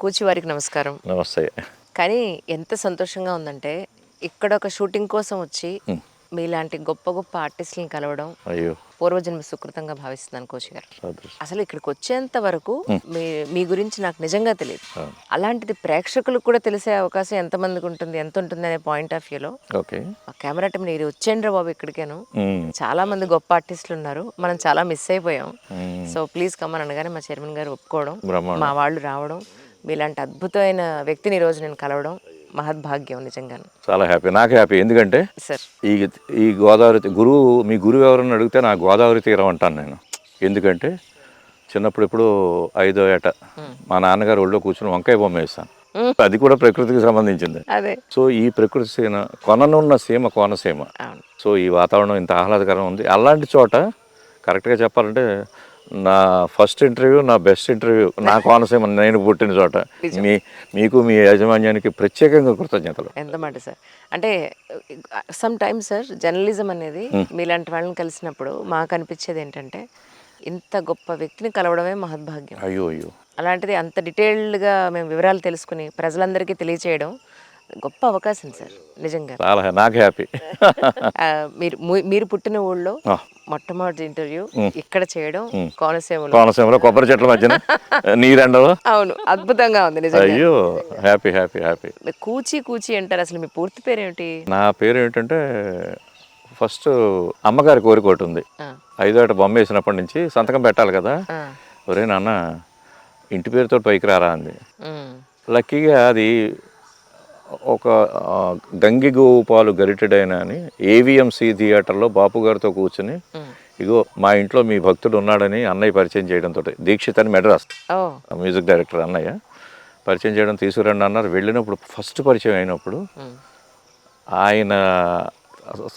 కూచి వారికి నమస్కారం. నమస్తే. కానీ ఎంత సంతోషంగా ఉందంటే, ఇక్కడ ఒక షూటింగ్ కోసం వచ్చి, మీలాంటి గొప్ప గొప్ప ఆర్టిస్టులని కలవడం అయ్యో! పూర్వజన్మ సుకృతంగా భావిస్తున్నాను కోచి గారు. అదృష్టం. అసలు ఇక్కడికొచ్చేంత వరకు మీ మీ గురించి నాకు నిజంగా తెలీదు. అవును. అలాంటిది ప్రేక్షకులకు కూడా తెలిసే అవకాశం ఎంతమందికుంటుంది, ఎంతుంటుందనే పాయింట్ ఆఫ్ వ్యూలో ఓకే. ఆ కెమెరా టీమ్ మీరు వచ్చేయండిరా బాబు ఇక్కడికేను. హ్మ్. చాలా మంది గొప్ప ఆర్టిస్టులున్నారు. మనం చాలా మిస్ అయిపోయాం. హ్మ్. సో ప్లీజ్ కమ్మని అనగానే మా చైర్మన్ గారు ఒప్పుకోవడం, మా బ్రహ్మాండం. వాళ్ళు రావడం, మీలాంటి అద్భుతమైన వ్యక్తిని ఈరోజు నేను కలవడం మహద్భాగ్యం నిజంగాను. చాలా హ్యాపీ. నాకు హ్యాపీ. ఎందుకంటే సార్ ఈ ఈ గోదావరి గురువు మీ గురువు ఎవరని అడిగితే నా గోదావరి తీరం అంటాను నేను. ఎందుకంటే చిన్నప్పుడు ఎప్పుడు 5వ ఏట మా నాన్నగారు ఒళ్ళో కూర్చుని వంకాయ బొమ్మ వేస్తాను. అది కూడా ప్రకృతికి సంబంధించింది. అదే సో ఈ ప్రకృతి సీమ కొననున్న సీమ కోనసీమ. అవును. సో ఈ వాతావరణం ఇంత ఆహ్లాదకరంగా ఉంది. అలాంటి చోట కరెక్ట్గా చెప్పాలంటే నా ఫస్ట్ ఇంటర్వ్యూ, నా బెస్ట్ ఇంటర్వ్యూ నా కోనసీమ నేను పుట్టిన చోట. మీకు మీ యాజమాన్యానికి ప్రత్యేకంగా కృతజ్ఞతలు. ఎంత మాట సార్. అంటే సమ్ టైమ్స్ సార్ జర్నలిజం అనేది మీలాంటి వాళ్ళని కలిసినప్పుడు మాకు అనిపించేది ఏంటంటే, ఇంత గొప్ప వ్యక్తిని కలవడమే మహద్భాగ్యం. అయ్యో అయ్యో. అలాంటిది అంత డీటెయిల్డ్గా మేము వివరాలు తెలుసుకుని ప్రజలందరికీ తెలియచేయడం గొప్ప అవకాశం సార్ నిజంగా. చాలా నాకు హ్యాపీ. మీరు పుట్టిన ఊళ్ళో మొట్టమొదటి ఇంటర్వ్యూ ఇక్కడ చేయడం కోనసీమలో. కోనసీమలో కొబ్బరి చెట్ల మధ్యన నీరెండలో. అవును, అద్భుతంగా ఉంది నిజంగా. అయ్యో హ్యాపీ హ్యాపీ హ్యాపీ. కూచి కూచి అంటారు, అసలు మీ పూర్తి పేరేమిటి? నా పేరు ఏంటంటే ఫస్ట్ అమ్మగారి కోరిక ఒకటి ఉంది. 5వ ఏట బొమ్మ వేసినప్పటి నుంచి సంతకం పెట్టాలి కదా. ఒరే నాన్న ఇంటి పేరుతో పైకి రారా అంది. లక్కీగా అది ఒక గంగిగోపాలు గరిటెడైన అని ఏవిఎంసి థియేటర్లో బాపు గారితో కూర్చుని, ఇగో మా ఇంట్లో మీ భక్తుడు ఉన్నాడని అన్నయ్య పరిచయం చేయడంతో, దీక్షిత్ అని మెడ్రాస్ మ్యూజిక్ డైరెక్టర్ అన్నయ్య పరిచయం చేయడం, తీసుకురండి అన్నారు. వెళ్ళినప్పుడు ఫస్ట్ పరిచయం అయినప్పుడు ఆయన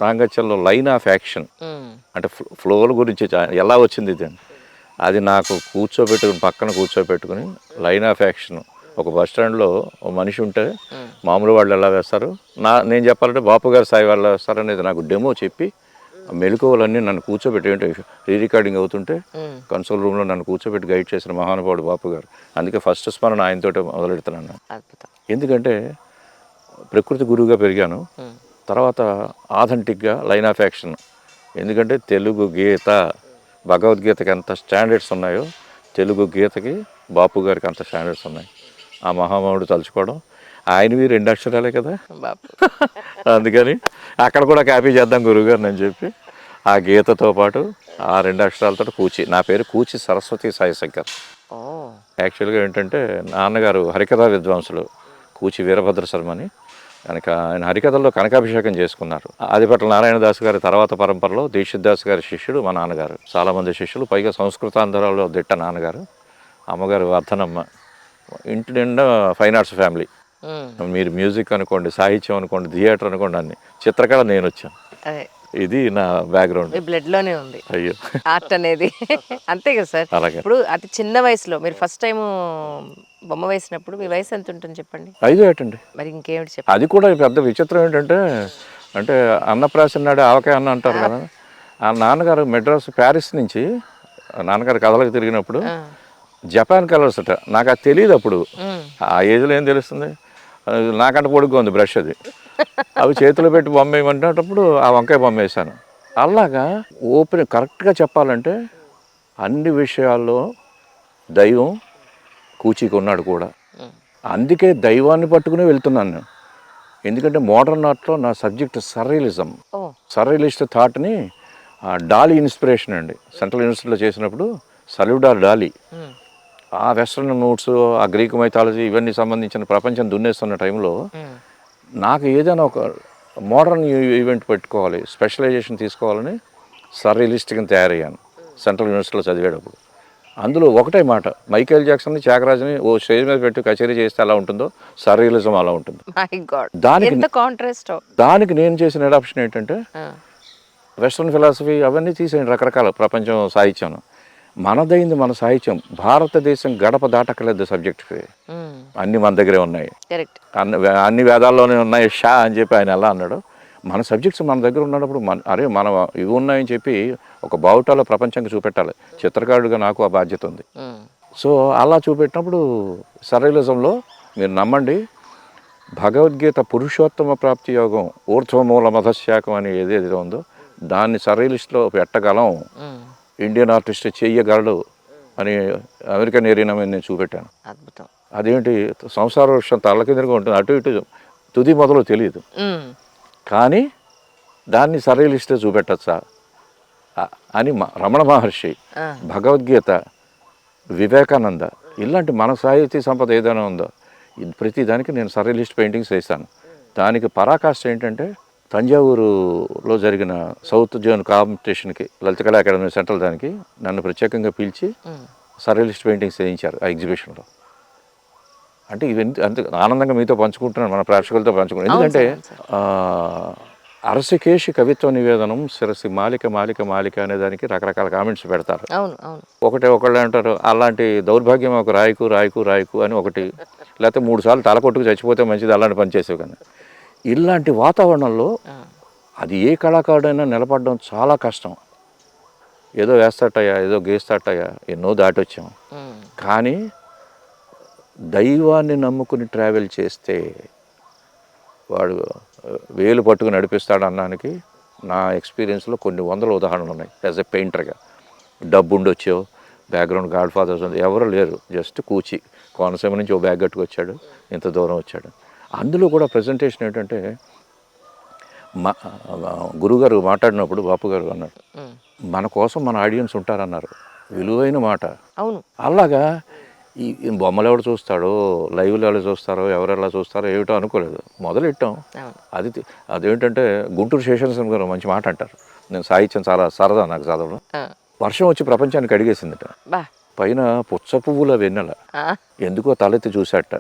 సాంగత్యంలో లైన్ ఆఫ్ యాక్షన్ అంటే ఫ్లోల గురించి ఎలా వచ్చింది ఇది అది నాకు పక్కన కూర్చోబెట్టుకుని లైన్ ఆఫ్ యాక్షన్. ఒక బస్ స్టాండ్లో ఒక మనిషి ఉంటే మామూలు వాళ్ళు ఎలా వేస్తారు, నేను చెప్పాలంటే బాపు గారి స్థాయి వాళ్ళు వేస్తారు అనేది నాకు డెమో చెప్పి మెలకువలన్నీ నన్ను కూర్చోబెట్టి రీ రికార్డింగ్ అవుతుంటే కన్సోల్ రూమ్లో నన్ను కూర్చోబెట్టి గైడ్ చేసిన మహానుభావుడు బాపు గారు. అందుకే ఫస్ట్ స్మరణ ఆయనతో మొదలెడుతున్నాను. ఎందుకంటే ప్రకృతి గురువుగా పెరిగాను. తర్వాత ఆథెంటిక్గా లైన్ ఆఫ్ యాక్షన్. ఎందుకంటే తెలుగు గీత భగవద్గీతకి ఎంత స్టాండర్డ్స్ ఉన్నాయో తెలుగు గీతకి బాపు గారికి అంత స్టాండర్డ్స్ ఉన్నాయి. ఆ మహామహుడు తలుచుకోవడం, ఆయనవి 2 అక్షరాలే కదా బాపు. అందుకని అక్కడ కూడా కాపీ చేద్దాం గురువుగారు అని చెప్పి ఆ గీతతో పాటు ఆ 2 అక్షరాలతో కూచి. నా పేరు కూచి సరస్వతి సాయిశంకర్. యాక్చువల్గా ఏంటంటే నాన్నగారు హరికథా విద్వాంసులు కూచి వీరభద్ర శర్మని. కనుక ఆయన హరికథల్లో కనకాభిషేకం చేసుకున్నారు. ఆదిపట్ల నారాయణదాస్ గారి తర్వాత పరంపరలో దీక్షిత్ దాస్ గారి శిష్యుడు మా నాన్నగారు. చాలామంది శిష్యులు, పైగా సంస్కృతాంధ్రాలో దిట్ట నాన్నగారు. అమ్మగారు వర్ధనమ్మ. ఇంటి నిండా ఫైన్ ఆర్ట్స్ ఫ్యామిలీ. మీరు మ్యూజిక్ అనుకోండి, సాహిత్యం అనుకోండి, థియేటర్ అనుకోండి, అన్ని. చిత్రకళ నేను వచ్చాను. ఇది నా బ్యాక్గ్రౌండ్. బ్లడ్ లోనే ఉంది అయ్యో ఆర్ట్ అనేది. అంతే కదా సార్. అలాగే. ఇప్పుడు అతి చిన్న వయసులో మీరు ఫస్ట్ టైం బొమ్మ వేసినప్పుడు మీ వయసు ఎంత ఉంటుంది చెప్పండి? 5వ ఏట అండి. మరి ఇంకేమిటి చెప్పండి. అది కూడా పెద్ద విచిత్రం ఏంటంటే, అంటే అన్నప్రాసన నాడు ఆవకాయ అన్న అంటారు కదా. ఆ నాన్నగారు మెడ్రాస్ ప్యారిస్ నుంచి నాన్నగారు కథలకు తిరిగినప్పుడు జపాన్ కలర్స్ అట. నాకు అది తెలియదు అప్పుడు. ఆ ఏజ్లో ఏం తెలుస్తుంది, నాకంటే పొడుగ్గా ఉంది బ్రష్ అది. అవి చేతిలో పెట్టి బొమ్మ వేయమంటేటప్పుడు ఆ వంకాయ బొమ్మ వేసాను. అలాగా కరెక్ట్గా చెప్పాలంటే అన్ని విషయాల్లో దైవం కూచికి ఉన్నాడు కూడా. అందుకే దైవాన్ని పట్టుకునే వెళ్తున్నాను నేను. ఎందుకంటే మోడర్న్ ఆర్ట్లో నా సబ్జెక్ట్ సర్రియలిజం. సర్రియలిస్ట్ థాట్ని డాలీ ఇన్స్పిరేషన్ అండి. సెంట్రల్ యూనివర్సిటీలో చేసినప్పుడు సల్యూడార్ డాలీ ఆ వెస్ట్రన్ నోట్స్, ఆ గ్రీక్ మైథాలజీ ఇవన్నీ సంబంధించిన ప్రపంచం దున్నేస్తున్న టైంలో నాకు ఏదైనా ఒక మోడర్న్ ఈవెంట్ పెట్టుకోవాలి, స్పెషలైజేషన్ తీసుకోవాలని సర్రియలిస్ట్గా తయారయ్యాను సెంట్రల్ యూనివర్సిటీలో చదివేటప్పుడు. అందులో ఒకటే మాట, మైకేల్ జాక్సన్ని, త్యాగరాజుని ఓ స్టేజ్ మీద పెట్టి కచేరీ చేస్తే ఎలా ఉంటుందో సర్రియలిజం అలా ఉంటుంది. దానికి నేను చేసిన అడాప్షన్ ఏంటంటే వెస్ట్రన్ ఫిలాసఫీ అవన్నీ తీసేయండి, రకరకాల ప్రపంచం సాహిత్యం. మనదైంది మన సాహిత్యం. భారతదేశం గడప దాటక్కలేదు సబ్జెక్ట్కి. అన్నీ మన దగ్గరే ఉన్నాయి, అన్ని వేదాల్లోనే ఉన్నాయి షా అని చెప్పి ఆయన ఎలా అన్నాడు. మన సబ్జెక్ట్స్ మన దగ్గర ఉన్నప్పుడు మన ఇవి ఉన్నాయని చెప్పి ఒక బావుటాలో ప్రపంచానికి చూపెట్టాలి. చిత్రకారుడిగా నాకు ఆ బాధ్యత ఉంది. సో అలా చూపెట్టినప్పుడు సర్రియలిజంలో మీరు నమ్మండి, భగవద్గీత పురుషోత్తమ ప్రాప్తి యోగం ఊర్ధ్వమూల మధశాఖం అని ఏదేదో ఉందో దాన్ని సర్రియలిస్ట్లో పెట్టగలం, ఇండియన్ ఆర్టిస్ట్ చెయ్యగలడు అని అమెరికన్ ఏరియా నేను చూపెట్టాను. అద్భుతం. అదేంటి సంసార వృక్షం తల్ల కిందగా ఉంటుంది, అటు ఇటు తుది మొదలు తెలియదు, కానీ దాన్ని సర్రియలిస్టే చూపెట్టచ్చా అని రమణ మహర్షి, భగవద్గీత, వివేకానంద, ఇలాంటి మన సాహితీ సంపద ఏదైనా ఉందో ప్రతి దానికి నేను సర్రియలిస్ట్ పెయింటింగ్స్ వేశాను. దానికి పరాకాష్ట ఏంటంటే తంజావూరులో జరిగిన సౌత్ జోన్ కాంపిటీషన్కి లలిత కళా అకాడమీ సెంట్రల్ దానికి నన్ను ప్రత్యేకంగా పిలిచి సర్రియలిస్ట్ పెయింటింగ్స్ వేయించారు ఆ ఎగ్జిబిషన్లో. అంటే ఇవన్నీ అంత ఆనందంగా మీతో పంచుకుంటున్నాను, మన ప్రేక్షకులతో పంచుకుంటాను. ఎందుకంటే అరసికేషి కవిత్వ నివేదనం శిరసి మాలిక మాలిక మాలిక అనే దానికి రకరకాల కామెంట్స్ పెడతారు. ఒకళ్ళు అంటారు అలాంటి దౌర్భాగ్యం ఒక రాయకు రాయకు రాయకు అని ఒకటి, లేకపోతే 3 సార్లు తల కొట్టుకు చచ్చిపోతే మంచిది అలాంటి పని చేసేవి. కానీ ఇలాంటి వాతావరణంలో అది ఏ కళాకారుడైనా నిలబడడం చాలా కష్టం. ఏదో వేస్తాటయ్యా, ఏదో గీస్తాటయ్యా, ఎన్నో దాటొచ్చాం. కానీ దైవాన్ని నమ్ముకుని ట్రావెల్ చేస్తే వాడు వేలు పట్టుకుని నడిపిస్తాడు అన్నానికి నా ఎక్స్పీరియన్స్లో కొన్ని వందల ఉదాహరణలు ఉన్నాయి. యాజ్ ఎ పెయింటర్గా డబ్బు ఉండొచ్చో, బ్యాక్గ్రౌండ్ గాడ్ ఫాదర్స్ ఉంది, ఎవరు లేరు, జస్ట్ కూచి కోనసీమ నుంచి ఓ బ్యాగ్ కట్టుకొచ్చాడు, ఇంత దూరం వచ్చాడు. అందులో కూడా ప్రజెంటేషన్ ఏంటంటే మా గురుగారు మాట్లాడినప్పుడు బాపు గారు అన్నారు, మన కోసం మన ఆడియన్స్ ఉంటారన్నారు. విలువైన మాట. అవును. అలాగా ఈ బొమ్మలు ఎవరు చూస్తాడో, లైవ్లో ఎవరు చూస్తారో, ఎవరెలా చూస్తారో ఏమిటో అనుకోలేదు, మొదలెట్టాం. అదేంటంటే గుంటూరు శేషాచలం గారు మంచి మాట అంటారు, నేను సాహిత్యం చాలా సరదా నాకు చదవడం. వర్షం వచ్చి ప్రపంచానికి అడిగేసిందట, పైన పుచ్చ పువ్వుల వెన్నెల ఎందుకో తలెత్తి చూశాట,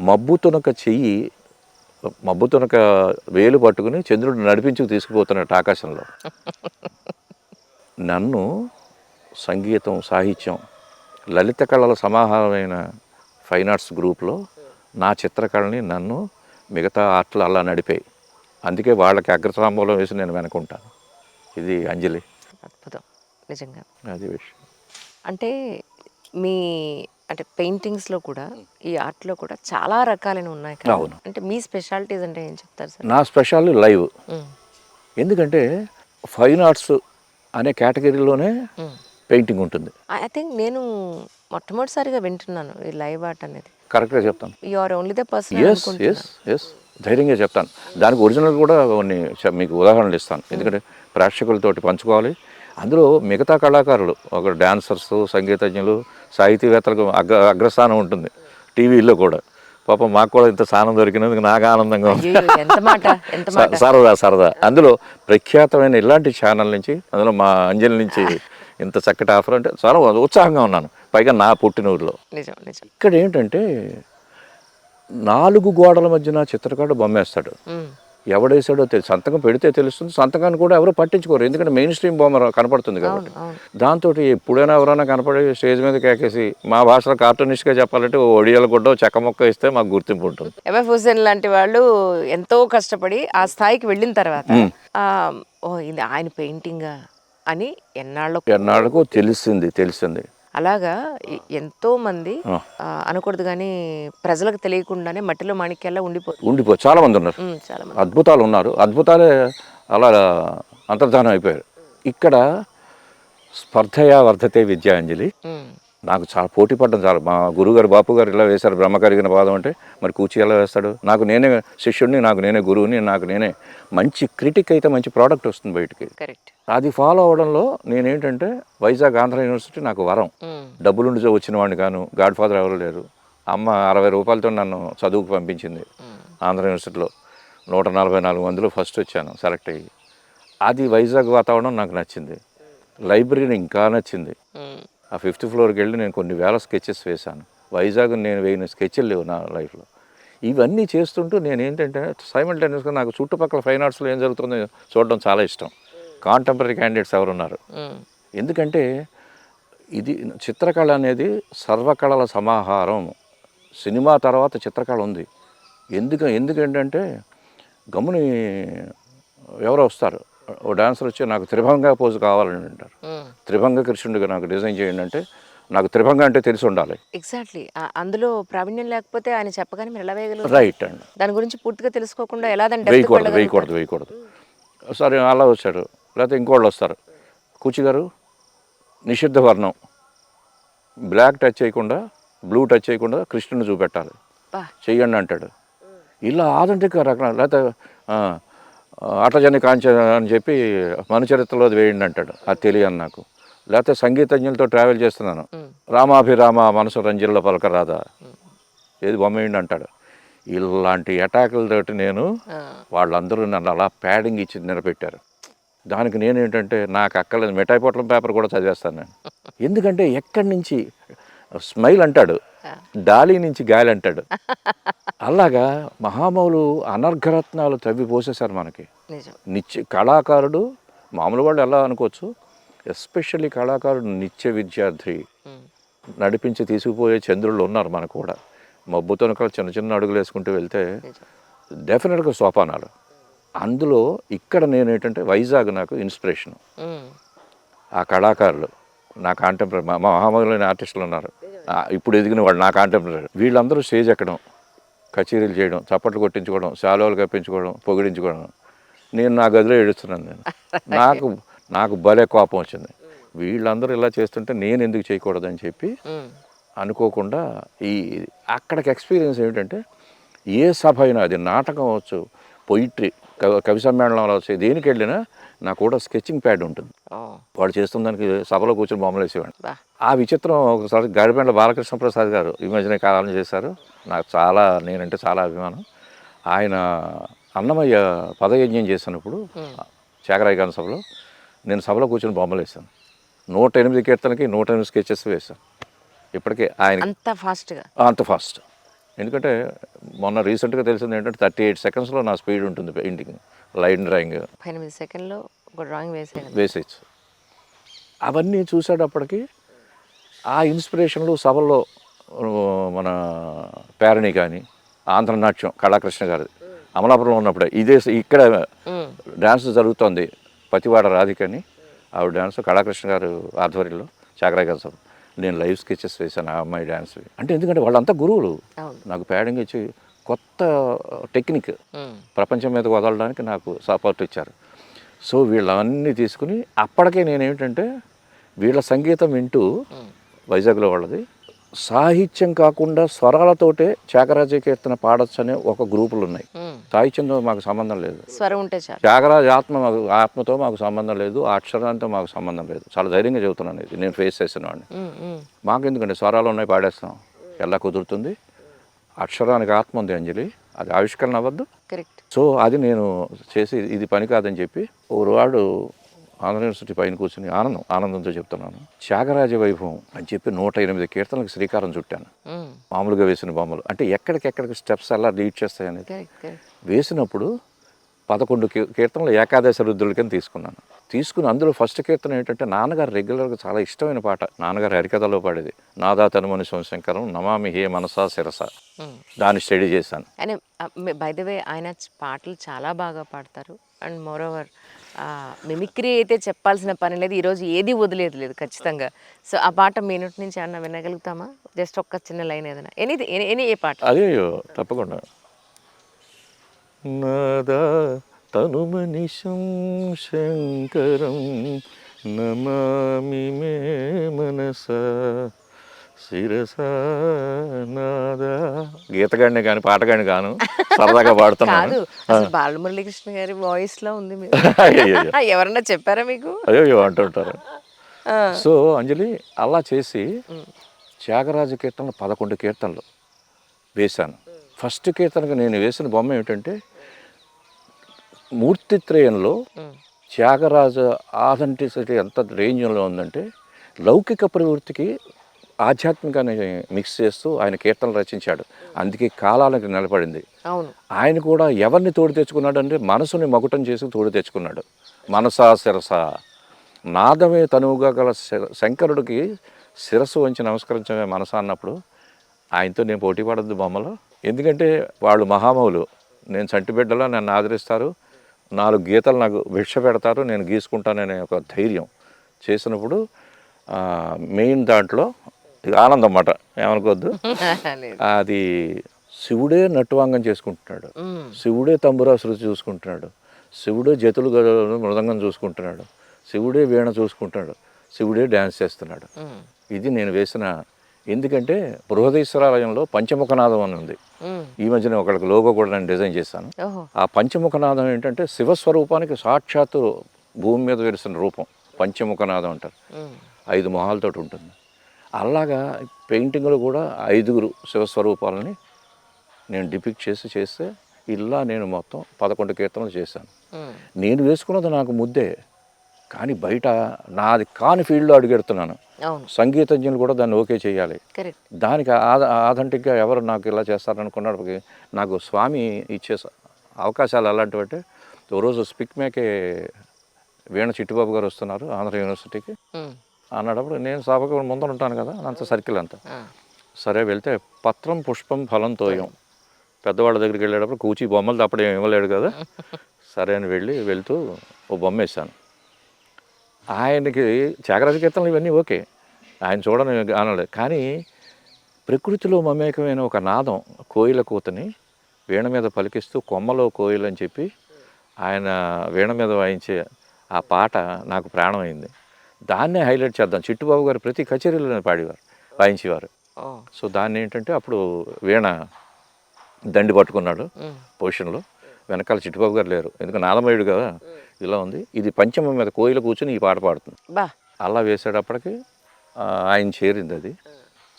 మబ్బు తునక వేలు పట్టుకుని చంద్రుడు నడిపించుకు తీసుకుపోతున్నట్టు ఆకాశంలో. నన్ను సంగీతం, సాహిత్యం, లలిత కళల సమాహారమైన ఫైన్ ఆర్ట్స్ గ్రూప్లో నా చిత్రకళని నన్ను మిగతా ఆర్ట్లు అలా నడిపాయి. అందుకే వాళ్ళకి అగ్రతాంబూలం వేసి నేను వెనుకుంటాను. ఇది అంజలి. అద్భుతం నిజంగా. అది విషయం. అంటే మీ అంటే పెయింటింగ్స్లో కూడా ఈ ఆర్ట్లో కూడా చాలా రకాలైన ఉన్నాయి కదా. అవును. అంటే మీ స్పెషాలిటీస్ అంటే ఏం చెప్తారు సార్? నా స్పెషాలిటీ లైవ్. ఎందుకంటే ఫైన్ ఆర్ట్స్ అనే కేటగిరీలోనే పెయింటింగ్ ఉంటుంది. ఐ థింక్ నేను మొట్టమొదటిసారిగా వింటున్నాను ఈ లైవ్ ఆర్ట్ అనేది. కరెక్ట్గా చెప్తాను. You are only the person. Yes ధైర్యంగా చెప్తాను. దానికి ఒరిజినల్ కూడా కొన్ని మీకు ఉదాహరణలు ఇస్తాను, ఎందుకంటే ప్రేక్షకులతోటి పంచుకోవాలి. అందులో మిగతా కళాకారులు, ఒక డాన్సర్స్, సంగీతజ్ఞులు, సాహితీవేత్తలకు అగ్రస్థానం ఉంటుంది టీవీలో కూడా. పాపం మాకు కూడా ఇంత స్థానం దొరికినందుకు నాకు ఆనందంగా ఉంది. సరదా. అందులో ప్రఖ్యాతమైన ఇలాంటి ఛానల్ నుంచి, అందులో మా అంజలి నుంచి ఇంత చక్కటి ఆఫర్ అంటే చాలా ఉత్సాహంగా ఉన్నాను. పైగా నా పుట్టినూరులో. ఇక్కడ ఏంటంటే 4 గోడల మధ్యన చిత్రకారుడు బొమ్మేస్తాడు. ఎవడేసాడో సంతకం పెడితే తెలుస్తుంది. సంతకాన్ని కూడా ఎవరు పట్టించుకోరు, ఎందుకంటే మెయిన్ స్ట్రీమ్ బొమ్మ కనపడుతుంది కాబట్టి. దాంతో ఎప్పుడైనా ఎవరైనా కనపడి స్టేజ్ మీద కేకేసి, మా భాషలో కార్టూనిస్ట్గా చెప్పాలంటే ఒడియాల గుడ్డ చెక్క మొక్క ఇస్తే మాకు గుర్తింపు ఉంటుంది. ఎంఎఫ్ హుస్సేన్ లాంటి వాళ్ళు ఎంతో కష్టపడి ఆ స్థాయికి వెళ్ళిన తర్వాత ఇది ఆయన పెయింటింగా అని ఎన్నాళ్ళకు తెలిసింది. అలాగా ఎంతో మంది అనకూడదు కానీ ప్రజలకు తెలియకుండానే మట్టిలో మాణిక్యాల్లో ఉండిపోయి చాలా మంది ఉన్నారు. అద్భుతాలు ఉన్నారు. అద్భుతాలే అలా అంతర్ధానం అయిపోయారు. ఇక్కడ స్పర్ధయా వర్ధతే విద్యాంజలి. నాకు చాలా పోటీ పడ్డం చాలా. మా గురుగారు బాపు గారు ఇలా వేశారు బ్రహ్మకరిగిన పాదం అంటే, మరి కూచి ఎలా వేస్తాడు? నాకు నేనే శిష్యుడిని, నాకు నేనే గురువుని, నాకు నేనే మంచి క్రిటిక్ అయితే మంచి ప్రోడక్ట్ వస్తుంది బయటికి. అది ఫాలో అవడంలో నేనేంటంటే వైజాగ్ ఆంధ్ర యూనివర్సిటీ నాకు వరం. డబ్బులుండి వచ్చిన వాడిని కాను, గాడ్ ఫాదర్ ఎవరు లేరు. అమ్మ 60 రూపాయలతో నన్ను చదువుకు పంపించింది. ఆంధ్ర యూనివర్సిటీలో 144 మందిలో ఫస్ట్ వచ్చాను సెలెక్ట్ అయ్యి. అది వైజాగ్ వాతావరణం నాకు నచ్చింది. లైబ్రరీ ఇంకా నచ్చింది. ఆ 5th ఫ్లోర్కి వెళ్ళి నేను కొన్ని వేల స్కెచెస్ వేశాను. వైజాగ్ నేను వేయిన స్కెచ్లు లేవు నా లైఫ్లో. ఇవన్నీ చేస్తుంటూ నేను ఏంటంటే సైమల్టేనియస్గా నాకు చుట్టుపక్కల ఫైన్ ఆర్ట్స్లో ఏం జరుగుతుందో చూడడం చాలా ఇష్టం. కాంటెంపరీ క్యాండిడేట్స్ ఎవరున్నారు, ఎందుకంటే ఇది చిత్రకళ అనేది సర్వకళల సమాహారం. సినిమా తర్వాత చిత్రకళ ఉంది. ఎందుకంటే గమ్ముని ఎవరో వస్తారు, ఓ డాన్సర్ వచ్చి నాకు త్రిభంగా పోజు కావాలని అంటారు. త్రిభంగ కృష్ణుడిగా నాకు డిజైన్ చేయండి అంటే నాకు త్రిభంగా అంటే తెలిసి ఉండాలి. ఎగ్జాక్ట్లీ అందులో ప్రావీణ్యం లేకపోతే ఆయన చెప్పగానే మీరు ఎలా వేయగలుగుతారు? రైట్ అండి. దాని గురించి పూర్తిగా తెలుసుకోకుండా ఎలా దాని డెప్త్కి వేయకూడదు వెళ్ళగలుగుతారు? వేయకూడదు వేయకూడదు. సరే అలా వచ్చాడు, లేకపోతే ఇంకోళ్ళు వస్తారు, కూచి గారు నిషిద్ధ వర్ణం, బ్లాక్ టచ్ చేయకుండా బ్లూ టచ్ చేయకుండా కృష్ణుని చూపెట్టాలి, బా చెయ్యండి అంటాడు. ఇలా ఆధునిక రకం, లేకపోతే అటజని కాంచ అని చెప్పి మనుచరిత్రలో వేయండి అంటాడు, అది తెలియదు నాకు. లేకపోతే సంగీతజ్ఞులతో ట్రావెల్ చేస్తున్నాను, రామాభిరామ మనసు రంజిల్లో పలకరాదా, ఏది బొమ్మ వేయండి అంటాడు. ఇలాంటి అటాకులతోటి నేను, వాళ్ళందరూ నన్ను అలా ప్యాడింగ్ ఇచ్చి నిలబెట్టారు. దానికి నేనేంటంటే నాకు అక్కర్లేదు, మిఠాయి పొట్లం పేపర్ కూడా చదివేస్తాను నేను. ఎందుకంటే ఎక్కడి నుంచి స్మైల్ అంటాడు, డాలీ నుంచి గాలి అంటాడు. అలాగా మహామౌలు అనర్ఘరత్నాలు తవ్వి పోసేశారు మనకి. నిజం. కళాకారుడు మామూలు వాళ్ళు ఎలా అనుకోవచ్చు, ఎస్పెషల్లీ కళాకారుడు నిత్య విద్యార్థి, నడిపించి తీసుకుపోయే చంద్రులు ఉన్నారు మనకు కూడా. మబ్బుతో చిన్న చిన్న అడుగులు వేసుకుంటూ వెళ్తే డెఫినెట్గా సోపానాలు. అందులో ఇక్కడ నేను ఏంటంటే వైజాగ్ నాకు ఇన్స్పిరేషను. ఆ కళాకారులు నా కాంటెంపరీ, మా మహామహులైన ఆర్టిస్టులు ఉన్నారు ఇప్పుడు ఎదిగిన వాళ్ళు, నా కాంటెంపరీ. వీళ్ళందరూ స్టేజ్ ఎక్కడం, కచేరీలు చేయడం, చప్పట్లు కొట్టించుకోవడం, శాలువాలు కప్పించుకోవడం, పొగిడించుకోవడం. నేను నా గదిలో ఏడుస్తున్నాను. నాకు నాకు భలే కోపం వచ్చింది. వీళ్ళందరూ ఇలా చేస్తుంటే నేను ఎందుకు చేయకూడదని చెప్పి అనుకోకుండా అక్కడికి ఎక్స్పీరియన్స్ ఏమిటంటే, ఏ సభ అయినా, అది నాటకం అవ్వచ్చు, పొయిట్రీ, కవి సమ్మేళనంలో వచ్చి దేనికి వెళ్ళినా నాకు కూడా స్కెచింగ్ ప్యాడ్ ఉంటుంది. వాడు చేస్తున్న దానికి సభలో కూర్చొని బొమ్మలు వేసేవాడు. ఆ విచిత్రం ఒకసారి గడిపెండ్ల బాలకృష్ణ ప్రసాద్ గారు ఈ మధ్యనే కాలం చేశారు. నాకు నేనంటే చాలా అభిమానం. ఆయన అన్నమయ్య పదయజ్ఞం చేసినప్పుడు త్యాగరాయ గారి సభలో నేను సభలో కూర్చొని బొమ్మలు వేసాను. 108 కీర్తనకి 108 స్కెచెస్ వేశాను. ఇప్పటికే ఆయన అంత ఫాస్ట్. ఎందుకంటే మొన్న రీసెంట్గా తెలిసింది ఏంటంటే 38 సెకండ్స్లో నా స్పీడ్ ఉంటుంది పెయింటింగ్, లైన్ డ్రాయింగ్ 8 సెకండ్లో ఒక డ్రాయింగ్ వేసేయచ్చు. అవన్నీ చూసేటప్పటికి ఆ ఇన్స్పిరేషన్లు సభల్లో మన పేరణి కానీ, ఆంధ్రనాట్యం కళాకృష్ణ గారిది అమలాపురంలో ఉన్నప్పుడే ఇక్కడ డ్యాన్స్ జరుగుతోంది, పతివాడ రాధికని ఆవిడ డ్యాన్స్ కళాకృష్ణ గారు ఆధ్వర్యంలో త్యాగరాయ గారి సభ. నేను లైవ్ స్కెచెస్ వేశాను ఆ అమ్మాయి డ్యాన్స్. అంటే ఎందుకంటే వాళ్ళంతా గురువులు, నాకు ప్యాడింగ్ ఇచ్చి కొత్త టెక్నిక్ ప్రపంచం మీద వదలడానికి నాకు సపోర్ట్ ఇచ్చారు. సో వీళ్ళన్నీ తీసుకుని అప్పటికే నేనేమిటంటే వీళ్ళ సంగీతం వింటూ, వైజాగ్లో వాళ్ళది సాహిత్యం కాకుండా స్వరాలతోటే త్యాగరాజ కీర్తన పాడొచ్చు అనే ఒక గ్రూపులు ఉన్నాయి. సాహిత్యంతో మాకు సంబంధం లేదు, స్వరం ఉంటే చాలు. త్యాగరాజ ఆత్మతో మాకు సంబంధం లేదు, ఆ అక్షరాంతో మాకు సంబంధం లేదు. చాలా ధైర్యంగా చెబుతున్నాను, ఇది నేను ఫేస్ చేసిన వాడిని. మాకు ఎందుకంటే స్వరాలు ఉన్నాయి, పాడేస్తాం, ఎలా కుదురుతుంది. అక్షరానికి ఆత్మ ఉంది అంజలి, అది ఆవిష్కరణ అవ్వద్దు. సో అది నేను చేసి ఇది పని కాదని చెప్పి వాడు ఆంధ్ర యూనివర్సిటీ పైన కూర్చుని ఆనందంతో చెప్తున్నాను, త్యాగరాజ వైభవం అని చెప్పి 108 కీర్తనలకు శ్రీకారం చుట్టాను. మామూలుగా వేసిన బొమ్మలు అంటే ఎక్కడికెక్కడికి స్టెప్స్ అలా లీడ్ చేస్తాయనేది వేసినప్పుడు 11 కీర్తనలు ఏకాదశి రుద్రులకని తీసుకుని అందులో ఫస్ట్ కీర్తన ఏంటంటే నాన్నగారు రెగ్యులర్గా చాలా ఇష్టమైన పాట, నాన్నగారు హరికథలో పాడేది, నాదా తనుమని శంకరం నమామి హే మనసా శిరస. దాన్ని స్టడీ చేశాను. బై ద వే ఆయన పాటలు చాలా బాగా పాడతారు. అండ్ మోర్ ఓవర్ మిమిక్రీ అయితే చెప్పాల్సిన పని లేదు, ఈరోజు ఏది వదిలేదు లేదు ఖచ్చితంగా. సో ఆ పాట మీ నోటి నుంచి ఏమన్నా వినగలుగుతామా? జస్ట్ ఒక్క చిన్న లైన్ ఏదైనా, ఎనీ ఏ పాట. అయ్యో తప్పకుండా. నాదా తనుమని శంకరం నమామి మే మనసా శిరస నాదా. గీతగాడిని కానీ పాటగాడిని కాను, సరదాగా పాడుతున్నాను. బాలమురళీకృష్ణ గారి వాయిస్ లో ఉంది. ఎవరన్నా చెప్పారా మీకు? అయ్యో అంటుంటారు. సో అంజలి అలా చేసి త్యాగరాజ కీర్తనలు 11 కీర్తనలు వేశాను. ఫస్ట్ కీర్తనకు నేను వేసిన బొమ్మ ఏమిటంటే, మూర్తిత్రయంలో త్యాగరాజ ఆథెంటిసిటీ ఎంత రేంజ్లో ఉందంటే, లౌకిక ప్రవృత్తికి ఆధ్యాత్మికాన్ని మిక్స్ చేస్తూ ఆయన కీర్తనలు రచించాడు. అందుకే కాలానికి నిలబడింది. ఆయన కూడా ఎవరిని తోడు తెచ్చుకున్నాడు అంటే మనసుని మకుటం చేసి తోడు తెచ్చుకున్నాడు. మనసా శిరస, నాదమే తనువుగా గల శంకరుడికి శిరస్సు వంచి నమస్కరించమే మనస అన్నప్పుడు ఆయనతో నేను పోటీ పడద్దు బొమ్మలో. ఎందుకంటే వాళ్ళు మహామౌలు, నేను చంటిబిడ్డలా నన్ను ఆదరిస్తారు, 4 గీతలు నాకు భిక్ష పెడతారు, నేను గీసుకుంటాననే ఒక ధైర్యం చేసినప్పుడు మెయిన్ దాంట్లో ఇది ఆనందం అన్నమాట, ఏమనుకోవద్దు. లేదు. అది శివుడే నటువాంగం చేసుకుంటున్నాడు, శివుడే తంబురాసులు చూసుకుంటున్నాడు, శివుడే జతులు గదులు మృదంగం చూసుకుంటున్నాడు, శివుడే వీణ చూసుకుంటున్నాడు, శివుడే డ్యాన్స్ చేస్తున్నాడు. ఇది నేను వేసిన, ఎందుకంటే బృహదీశ్వరాలయంలో పంచముఖనాదం అని ఉంది. ఈ మధ్యన ఒకళ్ళకి లోగో కూడా నేను డిజైన్ చేశాను. ఓహో. ఆ పంచముఖనాదం ఏంటంటే శివస్వరూపానికి సాక్షాత్తు భూమి మీద వెలిసిన రూపం పంచముఖనాదం అంటారు. 5 మొహాలతో ఉంటుంది. అలాగా పెయింటింగ్లో కూడా 5 శివస్వరూపాలని నేను డిపిక్ట్ చేస్తే ఇలా నేను మొత్తం 11 కీర్తనలు చేశాను. నేను వేసుకున్నది నాకు ముద్దే, కానీ బయట నాది కాని ఫీల్డ్లో అడుగెడుతున్నాను. సంగీతజ్ఞులు కూడా దాన్ని ఓకే చేయాలి. దానికి ఆథెంటిక్గా ఎవరు నాకు ఇలా చేస్తారనుకున్నప్పటికీ నాకు స్వామి ఇచ్చే అవకాశాలు అలాంటివంటే, ఓ రోజు స్పిక్ మేకే వీణ చిట్టిబాబు గారు వస్తున్నారు ఆంధ్ర యూనివర్సిటీకి అన్నప్పుడు, నేను సభకు ముందర ఉంటాను కదా, అంత సర్కిల్ అంతా. సరే వెళ్తే పత్రం పుష్పం ఫలం తోయం, పెద్దవాళ్ళ దగ్గరికి వెళ్ళేటప్పుడు కూచి బొమ్మలు తప్పడం ఇవ్వలేడు కదా. సరే అని వెళ్తూ ఓ బొమ్మ వేసాను. ఆయనకి త్యాగరాజ కీర్తనలు ఇవన్నీ ఓకే, ఆయన చూడని అనలేదు. కానీ ప్రకృతిలో మమేకమైన ఒక నాదం, కోయిల కూతని వీణ మీద పలికిస్తూ కొమ్మలో కోయిల్ అని చెప్పి ఆయన వీణ మీద వాయించే ఆ పాట నాకు ప్రాణమైంది. దాన్నే హైలైట్ చేద్దాం. చిట్టుబాబు గారు ప్రతి కచేరీలో పాడేవారు, వాయించేవారు. సో దాన్ని ఏంటంటే అప్పుడు వీణ దండి పట్టుకున్నాడు పొజిషన్లో, వెనకాల చిట్టుబాబు గారు లేరు, ఎందుకంటే నాదమయుడు కదా, ఇలా ఉంది. ఇది పంచమం మీద కోయిల కూర్చొని ఈ పాట పాడుతుంది. అలా వేసేటప్పటికి ఆయన చేరింది. అది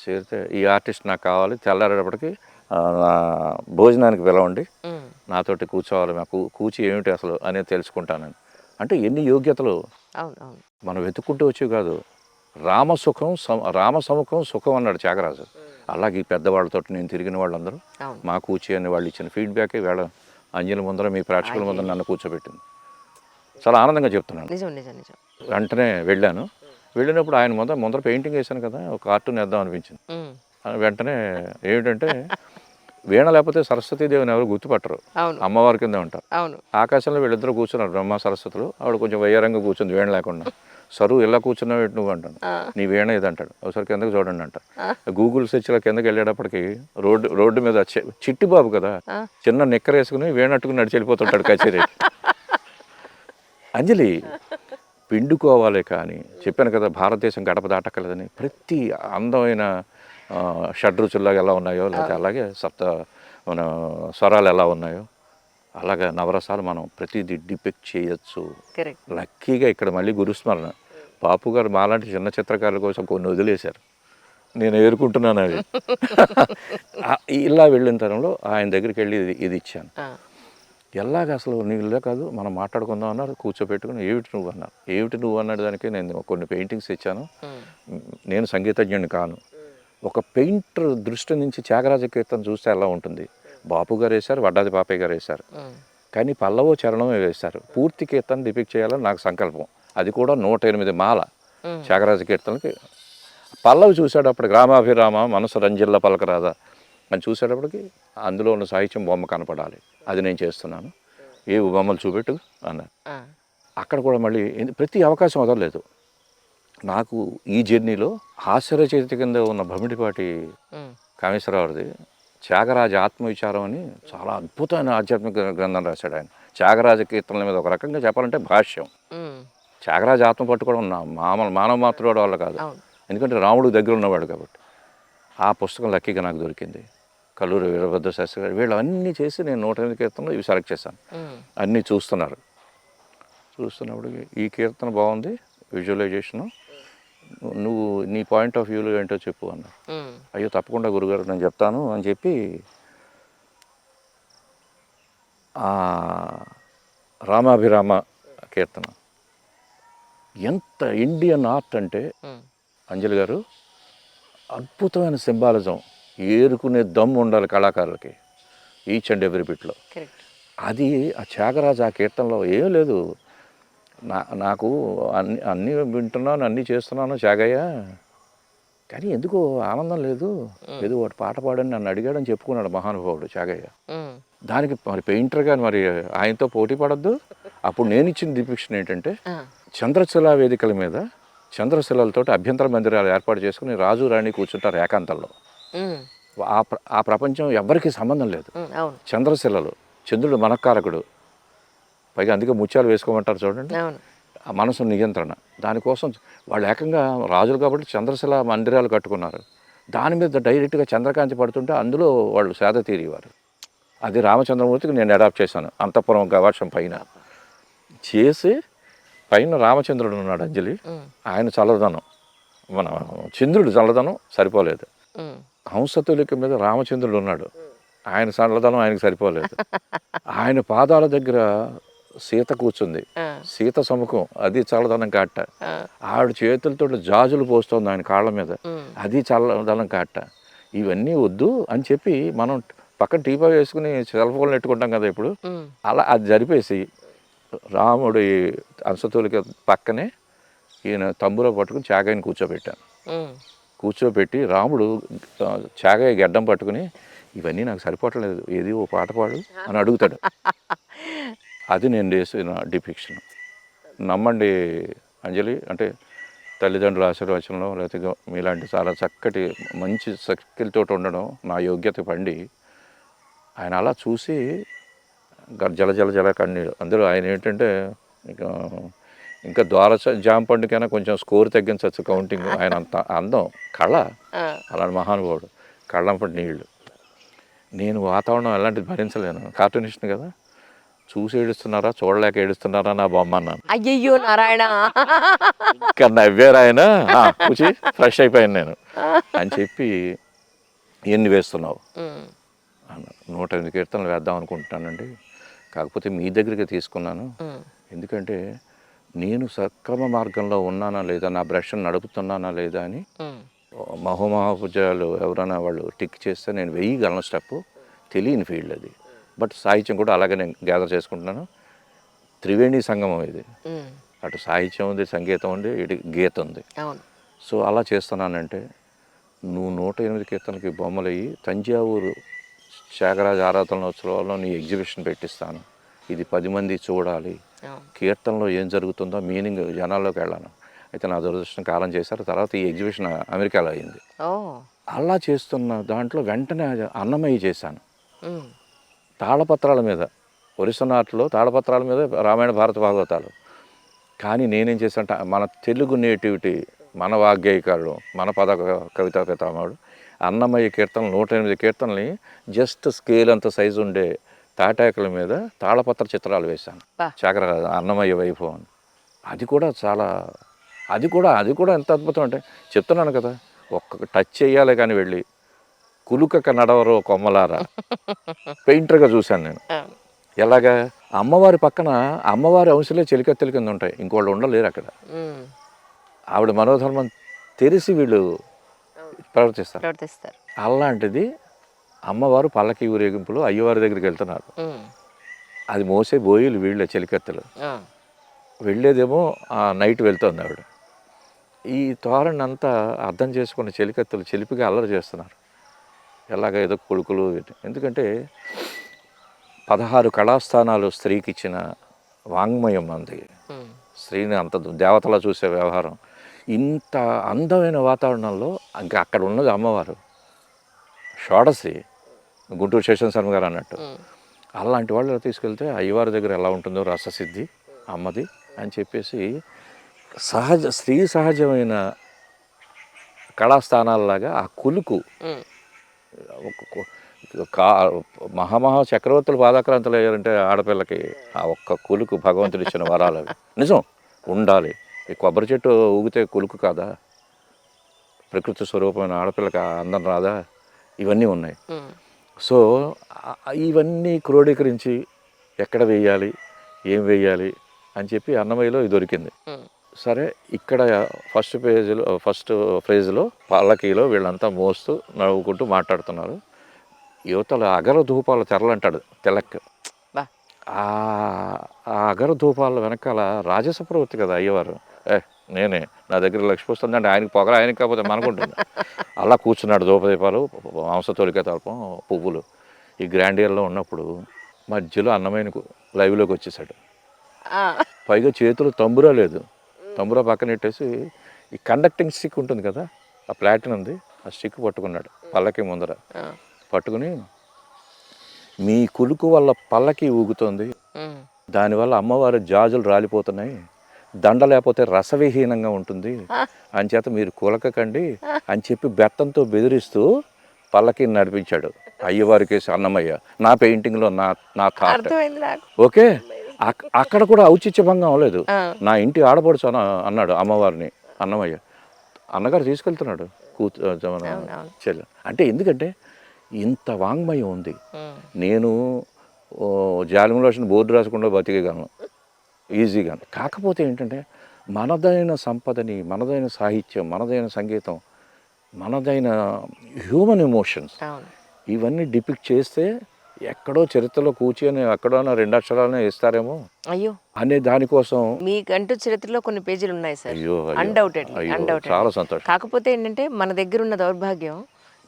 చేరితే ఈ ఆర్టిస్ట్ నాకు కావాలి, తెల్లారేటప్పటికి భోజనానికి పిలవండి, నాతోటి కూర్చోవాలి, మాకు కూర్చి ఏమిటి అసలు అనేది తెలుసుకుంటానని. అంటే ఎన్ని యోగ్యతలు మనం వెతుక్కుంటూ వచ్చేవి కాదు. రామ సముఖం సుఖం అన్నాడు త్యాగరాజు. అలాగే ఈ పెద్దవాళ్ళతో నేను తిరిగిన వాళ్ళందరూ మా కూర్చి అని వాళ్ళు ఇచ్చిన ఫీడ్బ్యాకే వేళ అంజలి ముందర మీ ప్రేక్షకుల ముందర నన్ను కూర్చోబెట్టింది. చాలా ఆనందంగా చెప్తున్నాను. వెంటనే వెళ్ళినప్పుడు ఆయన ముందర పెయింటింగ్ వేశాను కదా, ఒక కార్టూన్ వేద్దాం అనిపించింది. వెంటనే ఏమిటంటే వీణ లేకపోతే సరస్వతీదేవిని ఎవరు గుర్తుపట్టరు, అమ్మవారి కింద ఉంటారు. ఆకాశంలో వీళ్ళిద్దరూ కూర్చున్నారు, బ్రహ్మ సరస్వతులు. ఆవిడ కొంచెం వయ్యారంగా కూర్చుంది వీణ లేకుండా. సరు ఇలా కూర్చున్నావు నువ్వు అంటాను, నీ వీణ ఇది అంటాడు. ఒకసారి కిందకి చూడండి అంట. గూగుల్ సెర్చ్లో కిందకి వెళ్ళేటప్పటికి రోడ్డు మీద చిట్టిబాబు కదా, చిన్న నిక్కర వేసుకుని వీణట్టుకుని నడిచి వెళ్ళిపోతుంటాడు కచేరీ. అంజలి పిండుకోవాలి, కానీ చెప్పాను కదా భారతదేశం గడప దాటక్కలేదని. ప్రతి అందమైన షడ్రుచుల్లాగా ఎలా ఉన్నాయో, లేకపోతే అలాగే మన స్వరాలు ఎలా ఉన్నాయో, అలాగా నవరసాలు మనం ప్రతిదీ డిపెక్ట్ చేయొచ్చు. లక్కీగా ఇక్కడ మళ్ళీ గురుస్మరణ, బాపు గారు మాలాంటి చిన్న చిత్రకారుల కోసం కొన్ని వదిలేశారు, నేను ఏరుకుంటున్నాను అవి. ఇలా వెళ్ళిన తరంలో ఆయన దగ్గరికి వెళ్ళి ఇది ఇచ్చాను. ఎలాగ అసలు నీళ్ళే కాదు మనం మాట్లాడుకుందాం అన్నారు, కూర్చోబెట్టుకుని ఏమిటి నువ్వు అన్నాడు. దానికి నేను కొన్ని పెయింటింగ్స్ ఇచ్చాను. నేను సంగీతజ్ఞుని కాను, ఒక పెయింటర్ దృష్టి నుంచి త్యాగరాజ కీర్తన చూస్తే ఎలా ఉంటుంది. బాపు గారు వేశారు, వడ్డాది పాపయ్య గారు వేశారు, కానీ పల్లవో చరణమే వేశారు. పూర్తి కీర్తన డిపిక్ట్ చేయాలని నాకు సంకల్పం. అది కూడా 108 మాల త్యాగరాజ కీర్తనకి. పల్లవి చూసేటప్పటికి రామాభిరామ మనసు రంజిల్ల పలకరాదా అని చూసేటప్పటికి అందులో ఉన్న సాహిత్యం బొమ్మ కనపడాలి. అది నేను చేస్తున్నాను, ఏ బొమ్మలు చూపెట్టు అన్నారు. అక్కడ కూడా మళ్ళీ ప్రతి అవకాశం వదలలేదు నాకు. ఈ జర్నీలో హాస్యరచయిత కింద ఉన్న భమిడిపాటి కామేశ్వరరావుది త్యాగరాజ ఆత్మవిచారం అని చాలా అద్భుతమైన ఆధ్యాత్మిక గ్రంథం రాశాడు ఆయన. త్యాగరాజ కీర్తనల మీద ఒక రకంగా చెప్పాలంటే భాష్యం. త్యాగరాజ ఆత్మ పట్టుకోవడం మానవ మాతృడు వల్ల కాదు, ఎందుకంటే రాముడు దగ్గర ఉన్నవాడు కాబట్టి. ఆ పుస్తకం లక్కీగా నాకు దొరికింది. కల్లూరి వీరభద్ర శాస్త్రి గారు వీళ్ళు అన్నీ చేసి నేను 108 కీర్తనలు ఇవి సెలెక్ట్ చేశాను. అన్నీ చూస్తున్నప్పుడు ఈ కీర్తన బాగుంది, విజువలైజేషను, నువ్వు నీ పాయింట్ ఆఫ్ వ్యూలో ఏంటో చెప్పు అన్నారు. అయ్యో తప్పకుండా గురుగారు నేను చెప్తాను అని చెప్పి రామాభిరామ కీర్తన ఎంత ఇండియన్ ఆర్ట్ అంటే అంజలి గారు, అద్భుతమైన సింబాలిజం, ఏరుకునే దమ్ము ఉండాలి కళాకారులకి ఈచ్ అండ్ ఎవ్రీ బిట్లో. అది ఆ త్యాగరాజ ఆ కీర్తనలో ఏం లేదు. నాకు అన్నీ వింటున్నాను, అన్నీ చేస్తున్నాను త్యాగయ్య, కానీ ఎందుకో ఆనందం లేదు. ఏదో ఒకటి పాట పాడని నన్ను అడిగాడని చెప్పుకున్నాడు మహానుభావుడు త్యాగయ్య. దానికి మరి పెయింటర్ గారు మరి ఆయనతో పోటీ పడద్దు. అప్పుడు నేను ఇచ్చిన డిపిక్షన్ ఏంటంటే చంద్రశిలా వేదికల మీద చంద్రశిలలతోటి అభ్యంతర మందిరాలు ఏర్పాటు చేసుకుని రాజు రాణి కూర్చుంటారు ఏకాంతంలో. ఆ ప్రపంచం ఎవ్వరికీ సంబంధం లేదు. అవును చంద్రశిలలు, చంద్రుడు మనఃకారకుడు, పైగా అందుకే ముత్యాలు వేసుకోమంటారు చూడండి. అవును ఆ మనసు నియంత్రణ. దానికోసం వాళ్ళు ఏకంగా రాజులు కాబట్టి చంద్రశిల మందిరాలు కట్టుకున్నారు. దాని మీద డైరెక్ట్గా చంద్రకాంతి పడుతుంటే అందులో వాళ్ళు సేద తీరేవారు. అది రామచంద్రమూర్తికి నేను అడాప్ట్ చేశాను. అంతఃపురం గవాక్షం పైన చేసి, పైన రామచంద్రుడు ఉన్నాడు అంజలి, ఆయన చల్లదనం, మన చంద్రుడు చల్లదనం సరిపోలేదు. హంసతులిక మీద రామచంద్రుడు ఉన్నాడు, ఆయన చల్లదనం ఆయనకు సరిపోలేదు. ఆయన పాదాల దగ్గర సీత కూర్చుంది, సీత సముఖం, అది చల్లదనం కాట. ఆవిడ చేతులతో జాజులు పోస్తోంది ఆయన కాళ్ళ మీద, అది చల్లదనం కాట. ఇవన్నీ వద్దు అని చెప్పి మనం పక్కన టీపా వేసుకుని సెల్ ఫోన్లు నెట్టుకుంటాం కదా ఇప్పుడు, అలా అది జరిపేసి రాముడి హంసతులిక పక్కనే ఈయన తంబులో పట్టుకుని చాగయ్యని కూర్చోబెట్టాను. కూర్చోబెట్టి రాముడు చాగయ్య గడ్డం పట్టుకుని ఇవన్నీ నాకు సరిపోవట్లేదు, ఏది ఓ పాట పాడు అని అడుగుతాడు. అది నేను చేసిన డిపిక్షన్. నమ్మండి అంజలి, అంటే తల్లిదండ్రుల ఆశీర్వచనంలో లేకపోతే మీలాంటి చాలా చక్కటి మంచి శక్తులతో ఉండడం నా యోగ్యత పండి ఆయన అలా చూసి జల జల జల కన్నీళ్ళు. అందులో ఆయన ఏంటంటే ఇంకా ద్వార జామ పండుకైనా కొంచెం స్కోర్ తగ్గించవచ్చు కౌంటింగ్, ఆయన అంత అందం కళ, అలాంటి మహానుభావుడు, కళ్ళంపటి నీళ్ళు. నేను వాతావరణం ఎలాంటిది భరించలేను, కార్టూనిస్ట్ కదా, చూసి ఏడుస్తున్నారా చూడలేక ఏడుస్తున్నారా నా బొమ్మ అన్నాను. అయ్యయ్యో నారాయణ, ఇంకా నవ్వారు ఆయన, కూర్చి ఫ్రెష్ అయిపోయాను నేను అని చెప్పి, ఎన్ని వేస్తున్నావు అన్నారు. 108 కీర్తనలు వేద్దాం అనుకుంటున్నానండి, కాకపోతే మీ దగ్గరికి తీసుకున్నాను, ఎందుకంటే నేను సక్రమ మార్గంలో ఉన్నానా లేదా, నా బ్రష్ నడుపుతున్నానా లేదా అని మహోమహాపూజలు ఎవరైనా వాళ్ళు టిక్ చేస్తే నేను వేయగలను స్టెప్, తెలియని ఫీల్డ్ అది. బట్ సాహిత్యం కూడా అలాగే నేను గ్యాదర్ చేసుకుంటున్నాను. త్రివేణి సంగమం ఇది, అటు సాహిత్యం ఉంది, సంగీతం ఉంది, ఇటు గీత ఉంది. సో అలా చేస్తున్నానంటే నువ్వు 108 కీర్తనలకి బొమ్మలు అయ్యి తంజావూరు త్యాగరాజ ఆరాధనోత్సవాల్లో నీ ఎగ్జిబిషన్ పెట్టిస్తాను, ఇది 10 మంది చూడాలి, కీర్తనలో ఏం జరుగుతుందో మీనింగ్ జనాల్లోకి వెళ్ళాను. అయితే నా దురదృష్టం కాలం చేశారు. తర్వాత ఈ ఎగ్జిబిషన్ అమెరికాలో అయింది. అలా చేస్తున్న దాంట్లో వెంటనే అన్నమయ్య చేశాను. తాళపత్రాల మీద, ఒరిస్సనాట్లో తాళపత్రాల మీద రామాయణ భారత భాగవతాలు. కానీ నేనేం చేశానంటే మన తెలుగు నేటివిటీ, మన వాగ్గేయకారుడు, మన పద కవితా పితామహుడు అన్నమయ్య కీర్తనలు 108 కీర్తనల్ని జస్ట్ స్కేల్ అంత సైజు ఉండే తాటాకుల మీద తాళపత్ర చిత్రాలు వేశాను. త్యాగరాజ అన్నమయ్య వైభవం. అది కూడా చాలా, అది కూడా ఎంత అద్భుతం అంటే చెప్తున్నాను కదా, ఒక్క టచ్ చేయాలి కానీ వెళ్ళి కులుకక నడవరో కొమ్మలారా పెయింటర్గా చూశాను నేను. ఎలాగా అమ్మవారి పక్కన అమ్మవారి అంశలే చెలికత్తెల కింద ఉంటాయి, ఇంకోళ్ళు ఉండలేరు అక్కడ. ఆవిడ మనోధర్మం తెలిసి వీళ్ళు ప్రవర్తిస్తారు. అలాంటిది అమ్మవారు పల్లకి ఊరేగింపులు అయ్యవారి దగ్గరికి వెళ్తున్నారు, అది మోసే బోయిలు వీళ్ళే చెలికత్తెలు, వెళ్ళేదేమో నైట్ వెళ్తుంది ఆవిడ. ఈ తోరణి అంతా అర్థం చేసుకున్న చెలికత్తెలు చెలిపిగా అల్లరి చేస్తున్నారు, ఎలాగ ఏదో కొడుకులు. ఎందుకంటే 16 కళాస్థానాలు స్త్రీకి ఇచ్చిన వాంగ్మయం అంది. స్త్రీని అంత దేవతలా చూసే వ్యవహారం, ఇంత అందమైన వాతావరణంలో ఇంకా అక్కడ ఉన్నది అమ్మవారు షోడశి, గుంటూరు శేషన్ శర్మ గారు అన్నట్టు. అలాంటి వాళ్ళు తీసుకెళ్తే అయ్యవారి దగ్గర ఎలా ఉంటుందో రససిద్ధి అమ్మది అని చెప్పేసి స్త్రీ సహజమైన కళాస్థానాలలాగా ఆ కులుకు మహామహా చక్రవర్తులు పాదాక్రాంతులు అయ్యారంటే ఆడపిల్లకి ఆ ఒక్క కులుకు భగవంతుడు ఇచ్చిన వరాలు అవి నిజం ఉండాలి. ఈ కొబ్బరి చెట్టు ఊగితే కులుకు కాదా, ప్రకృతి స్వరూపమైన ఆడపిల్లకి అందం రాదా, ఇవన్నీ ఉన్నాయి. సో ఇవన్నీ క్రోడీకరించి ఎక్కడ వేయాలి, ఏం వేయాలి అని చెప్పి అన్నమయ్యలో ఇది దొరికింది. సరే, ఇక్కడ ఫస్ట్ ఫ్రేజ్లో పల్లకీలో వీళ్ళంతా మోస్తూ నవ్వుకుంటూ మాట్లాడుతున్నారు. యువతల అగర ధూపాల తెరలంటాడు తెలక్, ఆ అగర ధూపాల వెనకాల రాజస ప్రవృత్తి కదా అయ్యవారు. నేనే, నా దగ్గర లక్ష్మి వస్తుంది అంటే ఆయనకి పొగర, ఆయనకి కాకపోతే మనకుంటుంది. అలా కూర్చున్నాడు, ధూపదీపాలు, మాంసతోలిక తల్పం, పువ్వులు. ఈ గ్రాండియర్లో ఉన్నప్పుడు మధ్యలో అన్నమయ్య లైవ్లోకి వచ్చేసాడు. పైగా చేతులు తంబురా లేదు, తంబురా పక్కన పెట్టేసి ఈ కండక్టింగ్ స్టిక్ ఉంటుంది కదా, ఆ ప్లాటినం ఉంది, ఆ స్టిక్ పట్టుకున్నాడు పల్లకి ముందర. పట్టుకుని మీ కులుకు వల్ల పల్లకి ఊగుతోంది, దానివల్ల అమ్మవారి జాజులు రాలిపోతున్నాయి, దండ లేకపోతే రసవిహీనంగా ఉంటుంది, అంచేత మీరు కులకకండి అని చెప్పి బెత్తంతో బెదిరిస్తూ పల్లకి నడిపించాడు. అయ్యవారికేసి అన్నమయ్య, నా పెయింటింగ్లో నా నా థాట్. అర్థమైంది నాకు. ఓకే, అక్కడ కూడా ఔచిత్యభంగం అవ్వలేదు. నా ఇంటి ఆడపడుచు అన్నాడు అమ్మవారిని అన్నమయ్య. అన్నగారు తీసుకెళ్తున్నాడు మన చెల్లె అంటే. ఎందుకంటే ఇంత వాంగ్మయం ఉంది. నేను జాలిములోషన్ బోర్డు రాసుకుండా బతికేయగలను ఈజీగా. కాకపోతే ఏంటంటే మనదైన సంపదని, మనదైన సాహిత్యం, మనదైన సంగీతం, మనదైన హ్యూమన్ ఎమోషన్స్ ఇవన్నీ డిపిక్ట్ చేస్తే ఎక్కడో చరిత్రలో కూర్చొని ఎక్కడో 2 అక్షరాలనే ఇస్తారేమో అయ్యో అనే దానికోసం. మీకంటూ చరిత్రలో కొన్ని పేజీలు ఉన్నాయి సార్, అయ్యో అన్డౌటెడ్లీ. చాలా సంతోషం. కాకపోతే ఏంటంటే మన దగ్గర ఉన్న దౌర్భాగ్యం,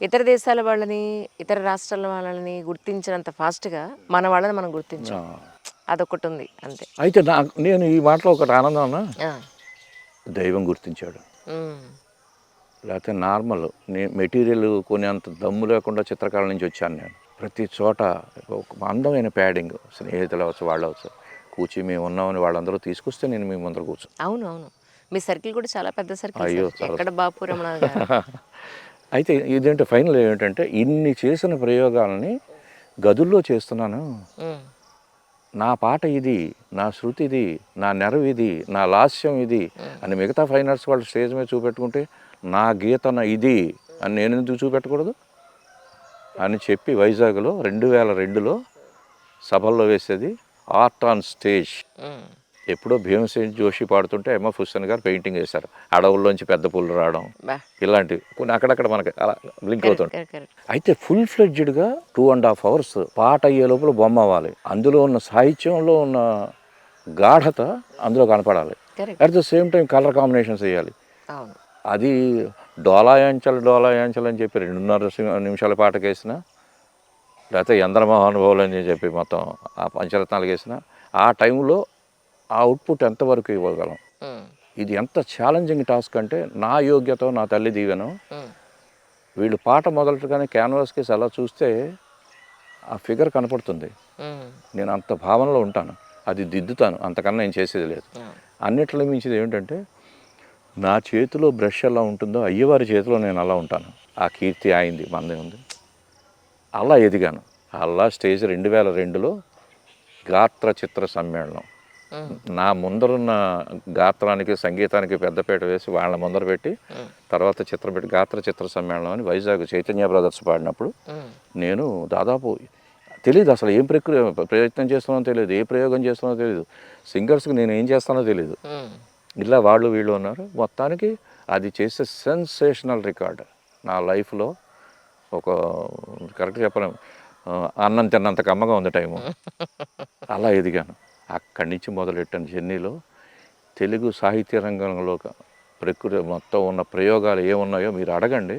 ఇతర దేశాల వాళ్ళని, ఇతర రాష్ట్రాల వాళ్ళని గుర్తించినంత ఫాస్ట్గా మన వాళ్ళని మనం గుర్తించాం. అదొకటి ఉంది అంతే. అయితే నేను ఈ మాటలో ఒకటి ఆనందం అన్నా, దైవం గుర్తించాడు. లేకపోతే నార్మల్ మెటీరియల్ కొనేంత దమ్ము లేకుండా చిత్రకళ నుంచి వచ్చాను నేను. ప్రతి చోట ఒక అందమైన ప్యాడింగ్, స్నేహితులు అవచ్చు, వాళ్ళు అవచ్చు, కూర్చి మేము ఉన్నామని వాళ్ళందరూ తీసుకొస్తే నేను మీ ముందర కూర్చో. అవును అవును, మీ సర్కిల్ కూడా చాలా పెద్ద సర్కిల్. అయ్యో, ఎక్కడ బాపు రమణ గారు. అయితే ఇదేంటే ఫైనల్ ఏంటంటే ఇన్ని చేసిన ప్రయోగాలని గదుల్లో చేస్తున్నాను. నా పాట ఇది, నా శృతి ఇది, నా నెరవు ఇది, నా లాస్యం ఇది అని మిగతా ఫైన్ ఆర్ట్స్ వాళ్ళు స్టేజ్ మీద చూపెట్టుకుంటే నా గీతన ఇది అని నేను ఎందుకు చూపెట్టకూడదు అని చెప్పి వైజాగ్లో 2002లో సభల్లో వేసేది ఆర్ట్ ఆన్ స్టేజ్. ఎప్పుడో భీమసేన్ జోషి పాడుతుంటే ఎంఎఫ్ హుస్సేన్ గారు పెయింటింగ్ వేశారు, అడవుల్లోంచి పెద్ద పూలు రావడం, ఇలాంటివి కొన్ని అక్కడక్కడ మనకి అలా లింక్ అవుతుంటాయి. అయితే ఫుల్ ఫ్లెడ్జ్డ్గా 2.5 hours పాట అయ్యే లోపల బొమ్మ అవ్వాలి. అందులో ఉన్న సాహిత్యంలో ఉన్న గాఢత అందులో కనపడాలి. At the same time colour combinations వేయాలి. అది డోలాయాంచల్ అని చెప్పి 2.5 నిమిషాల పాటకు వేసిన, లేకపోతే యంత్రమోహనుభవులు అని చెప్పి మొత్తం ఆ పంచరత్నాలకు వేసిన, ఆ టైంలో ఆ అవుట్పుట్ ఎంతవరకు ఇవ్వగలం. ఇది ఎంత ఛాలెంజింగ్ టాస్క్ అంటే నా యోగ్యత, నా తల్లి దీవెను. వీళ్ళు పాట మొదలటగానే క్యాన్వాస్కి అలా చూస్తే ఆ ఫిగర్ కనపడుతుంది. నేను అంత భావనలో ఉంటాను, అది దిద్దుతాను, అంతకన్నా నేను చేసేది లేదు. అన్నిట్లో మించిది ఏమిటంటే నా చేతిలో బ్రష్ ఎలా ఉంటుందో అయ్యవారి చేతిలో నేను అలా ఉంటాను. ఆ కీర్తి ఆయింది, మందే ఉంది. అలా ఎదిగాను. అలా స్టేజ్ 2002లో గాత్ర చిత్ర సమ్మేళనం. నా ముందరున్న గాత్రానికి, సంగీతానికి పెద్దపీట వేసి వాళ్ళ ముందర పెట్టి తర్వాత గాత్ర చిత్ర సమ్మేళనం అని వైజాగ్ చైతన్య బ్రదర్స్ పాడినప్పుడు నేను దాదాపు తెలియదు అసలు ఏం ప్రయత్నం చేస్తున్నానో తెలియదు, ఏ ప్రయోగం చేస్తున్నానో తెలియదు, సింగర్స్కి నేను ఏం చేస్తానో తెలియదు. ఇలా వాళ్ళు వీళ్ళు ఉన్నారు. మొత్తానికి అది చేసే సెన్సేషనల్ రికార్డ్ నా లైఫ్లో. ఒక కరెక్ట్ చెప్పలేము, అన్నం తిన్నంత కమ్మగా ఉంది టైము. అలా ఎదిగాను. అక్కడి నుంచి మొదలెట్టాను జర్నీలో. తెలుగు సాహిత్య రంగంలో ప్రకృతి మొత్తం ఉన్న ప్రయోగాలు ఏమున్నాయో మీరు అడగండి.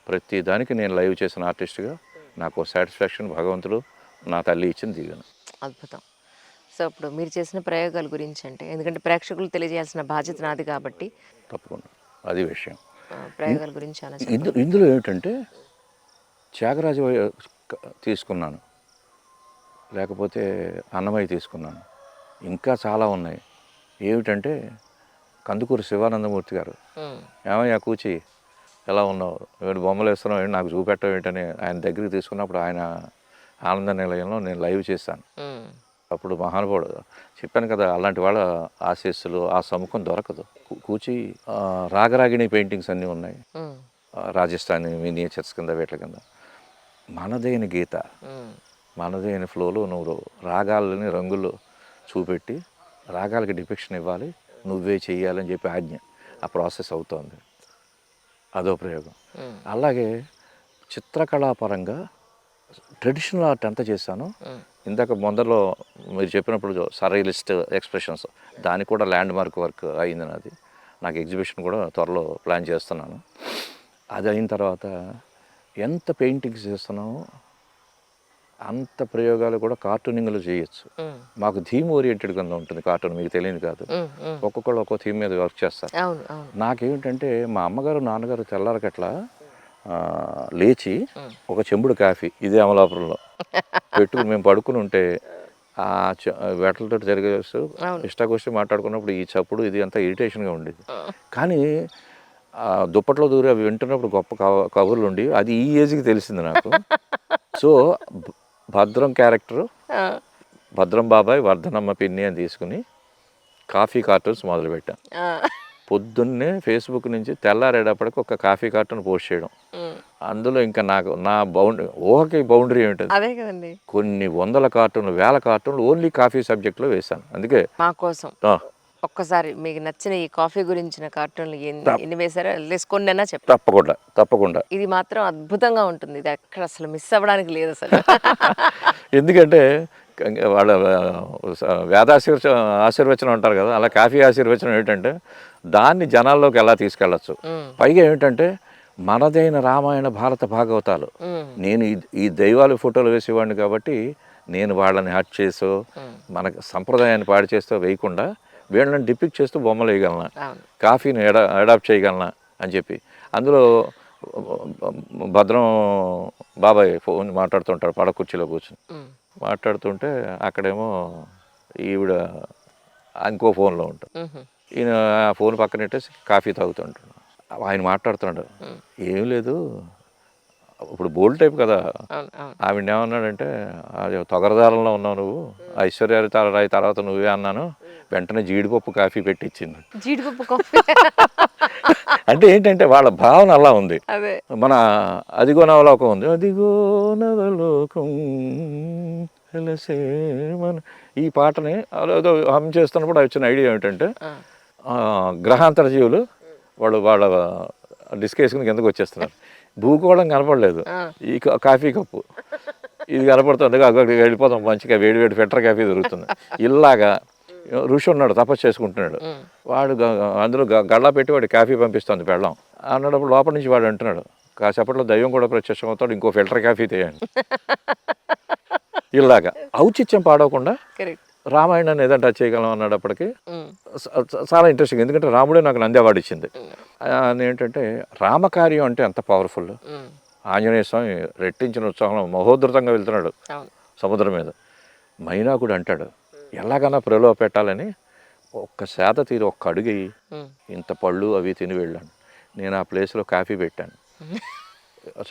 ప్రతి దానికి నేను లైవ్ చేసిన ఆర్టిస్ట్గా నాకు సాటిస్ఫాక్షన్ భగవంతుడు, నా తల్లి ఇచ్చింది దిగాను. అద్భుతం. సో ఇప్పుడు మీరు చేసిన ప్రయోగాల గురించి అంటే, ఎందుకంటే ప్రేక్షకులు తెలియజేయాల్సిన బాధ్యత నాది కాబట్టి తప్పకుండా అది విషయం. ప్రయోగాల గురించి ఇందులో ఏమిటంటే త్యాగరాజు తీసుకున్నాను, లేకపోతే అన్నమయ్య తీసుకున్నాను, ఇంకా చాలా ఉన్నాయి. ఏమిటంటే కందుకూరి శివానందమూర్తి గారు, ఏమయ్యా కూచి ఎలా ఉన్నావు, ఏమిటి బొమ్మలు వేస్తున్నావు ఏంటి, నాకు చూపెట్టవు ఏంటని ఆయన దగ్గరికి తీసుకున్నప్పుడు ఆయన ఆనంద నిలయంలో నేను లైవ్ చేశాను. అప్పుడు మహానుభావుడు చెప్పాను కదా, అలాంటి వాళ్ళ ఆశీస్సులు, ఆ సముఖం దొరకదు. కూచి రాగరాగిణి పెయింటింగ్స్ అన్నీ ఉన్నాయి, రాజస్థానీ మినియేచర్స్ కింద వీట్ల కింద. మనదైన గీత, మనదైన ఫ్లోలో నువ్వు రాగాలని రంగులు చూపెట్టి రాగాలకి డిపిక్షన్ ఇవ్వాలి, నువ్వే చెయ్యాలని చెప్పి ఆజ్ఞ. ఆ ప్రాసెస్ అవుతోంది, అదో ప్రయోగం. అలాగే చిత్రకళాపరంగా ట్రెడిషనల్ ఆర్ట్ ఎంత చేశానో, ఇందాక ముందరలో మీరు చెప్పినప్పుడు సర్రియలిస్ట్ ఎక్స్ప్రెషన్స్, దానికి కూడా ల్యాండ్ మార్క్ వర్క్ అయింది నాది. నాకు ఎగ్జిబిషన్ కూడా త్వరలో ప్లాన్ చేస్తున్నాను. అది అయిన తర్వాత ఎంత పెయింటింగ్స్ చేస్తున్నామో అంత ప్రయోగాలు కూడా కార్టూనింగ్లో చేయొచ్చు. మాకు థీమ్ ఓరియంటెడ్ కింద ఉంటుంది కార్టూన్, మీకు తెలియదు కాదు. ఒక్కొక్కళ్ళు ఒక్కో థీమ్ మీద వర్క్ చేస్తారు. అవును అవును. నాకేమిటంటే మా అమ్మగారు నాన్నగారు తెల్లారకట్లా లేచి ఒక చెంబుడు కాఫీ ఇదే అమలాపురంలో పెట్టుకుని మేము పడుకుని ఉంటే ఆ వేటలతో జరిగేస్తూ ఇష్టాగోష్ఠి మాట్లాడుకున్నప్పుడు ఈ చప్పుడు ఇది అంతా ఇరిటేషన్గా ఉండేది. కానీ దుప్పట్లో దూరి అవి వింటున్నప్పుడు గొప్ప కబుర్లు ఉండి అది ఈ ఏజ్కి తెలిసింది నాకు. సో భద్రం క్యారెక్టరు, భద్రం బాబాయ్ వర్ధనమ్మ పిన్ని అని తీసుకుని కాఫీ కార్టూన్స్ మొదలుపెట్టాను. పొద్దున్నే ఫేస్బుక్ నుంచి తెల్లారేటప్పటికి ఒక కాఫీ కార్టూన్ పోస్ట్ చేయడం. అందులో ఇంకా నాకు నా ఊహకి బౌండరీ ఏమిటది, అదే కదండి. కొన్ని వందల కార్టూన్లు, వేల కార్టూన్లు ఓన్లీ కాఫీ సబ్జెక్ట్లో వేశాను. అందుకే మా కోసం ఒక్కసారి మీకు నచ్చిన ఈ కాఫీ గురించిన కార్టూన్లు ఎన్ని వేసారో కొన్నైనా చెప్పండి. తప్పకుండా తప్పకుండా. ఇది మాత్రం అద్భుతంగా ఉంటుంది, ఇది ఎక్కడ అసలు మిస్ అవ్వడానికి లేదు అసలు. ఎందుకంటే వాళ్ళ ఆశీర్వచనం అంటారు కదా, అలా కాఫీ ఆశీర్వచనం ఏంటంటే దాన్ని జనాల్లోకి ఎలా తీసుకెళ్ళచ్చు. పైగా ఏమిటంటే మనదైన రామాయణ భారత భాగవతాలు నేను ఈ దైవాల ఫోటోలు వేసేవాడిని కాబట్టి నేను వాళ్ళని హట్ చేసో మనకు సంప్రదాయాన్ని పాడు చేస్తూ వేయకుండా వీళ్ళని డిపిక్ట్ చేస్తూ బొమ్మలు వేయగలనా, కాఫీని అడాప్ట్ చేయగలనా అని చెప్పి అందులో భద్రం బాబాయ్ ఫోన్ మాట్లాడుతుంటాడు పడ కుర్చీలో కూర్చుని మాట్లాడుతుంటే అక్కడేమో ఈవిడ ఇంకో ఫోన్లో ఉంటుంది. ఈయన ఆ ఫోన్ పక్కన పెట్టేసి కాఫీ తాగుతుంటాడు. ఆయన మాట్లాడుతున్నాడు, ఏం లేదు ఇప్పుడు బోల్డ్ టైప్ కదా. ఆవిడ ఏమన్నాడంటే తొగరదారంలో ఉన్నావు నువ్వు, ఐశ్వర్యరాయ్ తర్వాత నువ్వే అన్నాను, వెంటనే జీడిపప్పు కాఫీ పెట్టించింది. జీడిపప్పు కాఫీ అంటే ఏంటంటే వాళ్ళ భావన అలా ఉంది. మన అదిగో నవలోకం ఉంది, అదిగో నవలోకం ఈ పాటని అదో హమ్ చేస్తున్నప్పుడు వచ్చిన ఐడియా ఏమిటంటే గ్రహాంతర జీవులు వాళ్ళ డిస్క్ వేసుకుని కిందకు వచ్చేస్తున్నారు. భూగోళం కనపడలేదు, ఈ కాఫీ కప్పు ఇది కనపడుతుంది, అక్కడికి వెళ్ళిపోతాం, మంచిగా వేడి వేడి ఫిల్టర్ కాఫీ దొరుకుతుంది. ఇలాగా ఋషి ఉన్నాడు, తపస్సు చేసుకుంటున్నాడు, వాడు అందులో గళ్ళ పెట్టి వాడు కాఫీ పంపిస్తుంది పెళ్ళం అన్నప్పుడు లోపల నుంచి వాడు అంటున్నాడు, కాసేపట్లో దైవం కూడా ప్రత్యక్షం అవుతాడు, ఇంకో ఫిల్టర్ కాఫీ తీయండి. ఇలాగా ఔచిత్యం పాడవకుండా రామాయణాన్ని ఏదంటే టచ్ చేయగలం అన్నప్పటికీ చాలా ఇంట్రెస్టింగ్. ఎందుకంటే రాముడే నాకు నంది అవార్డు ఇచ్చింది. ఏంటంటే రామకార్యం అంటే ఎంత పవర్ఫుల్. ఆంజనేయ స్వామి రెట్టించిన ఉత్సాహంలో మహోద్ధృతంగా వెళ్తున్నాడు సముద్రం మీద. మైనాకుడు అంటాడు ఎలాగైనా ప్రలోభ పెట్టాలని ఒక్క శాత తీరు ఒక్క అడుగు ఇంత పళ్ళు అవి తిని వెళ్ళాను. నేను ఆ ప్లేస్లో కాఫీ పెట్టాను,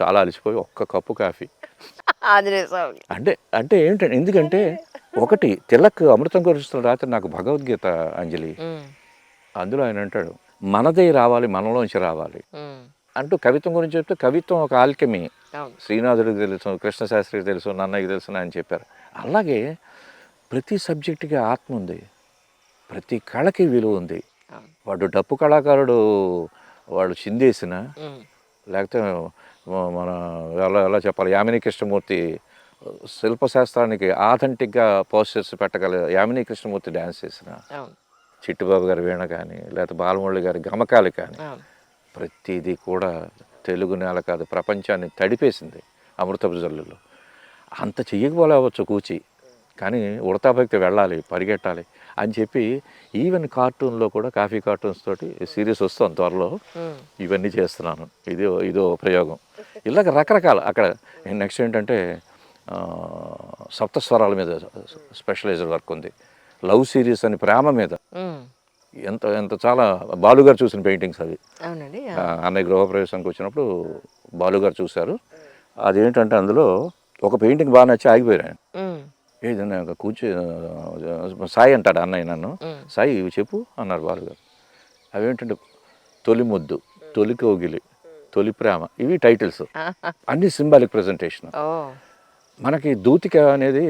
చాలా అలసిపోయి ఒక్క కప్పు కాఫీ. అంటే అంటే ఏంటంటే ఎందుకంటే ఒకటి తిలక్ అమృతం కురుస్తున్న రాత్రి నాకు భగవద్గీత అంజలి, అందులో ఆయన అంటాడు మనదే రావాలి, మనలోంచి రావాలి అంటూ కవిత్వం గురించి చెప్తే కవిత్వం ఒక ఆల్కెమీ. శ్రీనాథుడికి తెలుసు, కృష్ణశాస్త్రికి తెలుసు, నన్నయ్యకి తెలుసు అని చెప్పారు. అలాగే ప్రతి సబ్జెక్టుకి ఆత్మ ఉంది, ప్రతి కళకి విలువ ఉంది. వాడు డప్పు కళాకారుడు వాడు చిందేసిన, లేకపోతే మన ఎలా చెప్పాలి, యామిని కృష్ణమూర్తి శిల్పశాస్త్రానికి ఆథెంటిక్గా పోస్టర్స్ పెట్టగల యామిని కృష్ణమూర్తి డ్యాన్స్ చేసిన, చిట్టుబాబు గారి వీణ కానీ లేకపోతే బాలమురళి గారి గమకాలు కానీ ప్రతిదీ కూడా తెలుగు నేల కాదు ప్రపంచాన్ని తడిపేసింది అమృతపు జల్లులో. అంత చెయ్యకపోలేవచ్చు కూచి, కానీ ఉడతాభక్తి వెళ్ళాలి, పరిగెట్టాలి అని చెప్పి ఈవెన్ కార్టూన్లో కూడా కాఫీ కార్టూన్స్ తోటి సిరీస్ వస్తుంది త్వరలో, ఇవన్నీ చేస్తున్నాను. ఇదో ప్రయోగం. ఇలాగ రకరకాల అక్కడ నెక్స్ట్ ఏంటంటే సప్తస్వరాల మీద స్పెషలైజ్డ్ వర్క్ ఉంది, లవ్ సిరీస్ అని ప్రేమ మీద ఎంత ఎంత చాలా బాలుగారు చూసిన పెయింటింగ్స్ అవి. అన్నయ్య గృహప్రవేశానికి వచ్చినప్పుడు బాలుగారు చూశారు. అదేంటంటే అందులో ఒక పెయింటింగ్ బాగా నచ్చి ఆగిపోయాను. ఏదన్నా సాయి అంటాడు అన్నయ్య నన్ను, సాయి ఇవి చెప్పు అన్నారు బాలుగారు. అవేంటంటే తొలి ముద్దు, తొలి కోగిలి, తొలి ప్రేమ, ఇవి టైటిల్స్, అన్ని సింబాలిక్ ప్రజెంటేషన్. మనకి దూతిక అనేది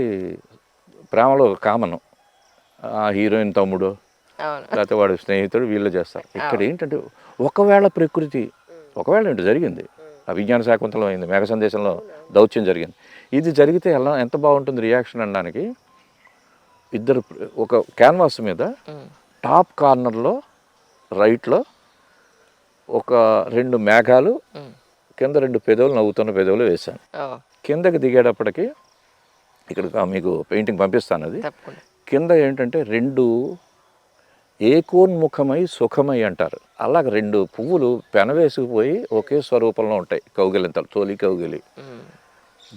ప్రేమలో కామన్, ఆ హీరోయిన్ తమ్ముడు లేకపోతే వాడు స్నేహితుడు వీళ్ళు చేస్తారు. ఇక్కడ ఏంటంటే ఒకవేళ ప్రకృతి ఏంటి జరిగింది, అభిజ్ఞాన శాకుంతలం అయింది, మేఘ సందేశంలో దౌత్యం జరిగింది, ఇది జరిగితే ఎంత బాగుంటుంది రియాక్షన్ అనడానికి ఇద్దరు ఒక క్యాన్వాస్ మీద టాప్ కార్నర్లో రైట్లో ఒక 2 మేఘాలు, కింద 2 పెదవులు, నవ్వుతున్న పెదవులు వేశాను. కిందకి దిగేటప్పటికి ఇక్కడ మీకు పెయింటింగ్ పంపిస్తాను. అది తప్పకుండా. కింద ఏంటంటే రెండు ఏకోన్ముఖమై సుఖమై అంటారు. అలాగ రెండు పువ్వులు పెనవేసుకుపోయి ఒకే స్వరూపంలో ఉంటాయి, కౌగిలింతలు, తొలి కౌగిలి.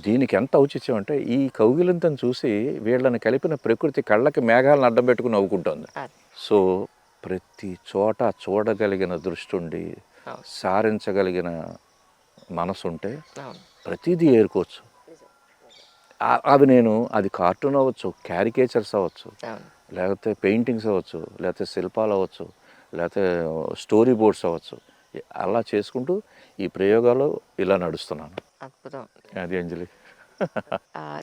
దీనికి ఎంత ఔచిత్యం అంటే ఈ కౌగిలింతను చూసి వీళ్ళని కలిపిన ప్రకృతి కళ్ళకి మేఘాలను అడ్డం పెట్టుకుని నవ్వుకుంటుంది. సో ప్రతి చోట చూడగలిగిన దృష్టి ఉండి సారించగలిగిన మనసు ఉంటే ప్రతిదీ ఏరుకోవచ్చు. అవి అది కార్టూన్ అవ్వచ్చు, క్యారికేచర్స్ అవ్వచ్చు, లేకపోతే పెయింటింగ్స్ అవ్వచ్చు, లేకపోతే శిల్పాలు అవ్వచ్చు, లేకపోతే స్టోరీ బోర్డ్స్ అవ్వచ్చు. అలా చేసుకుంటూ ఈ ప్రయోగాలు ఇలా నడుస్తున్నాను. అద్భుతం. అది అంజలి.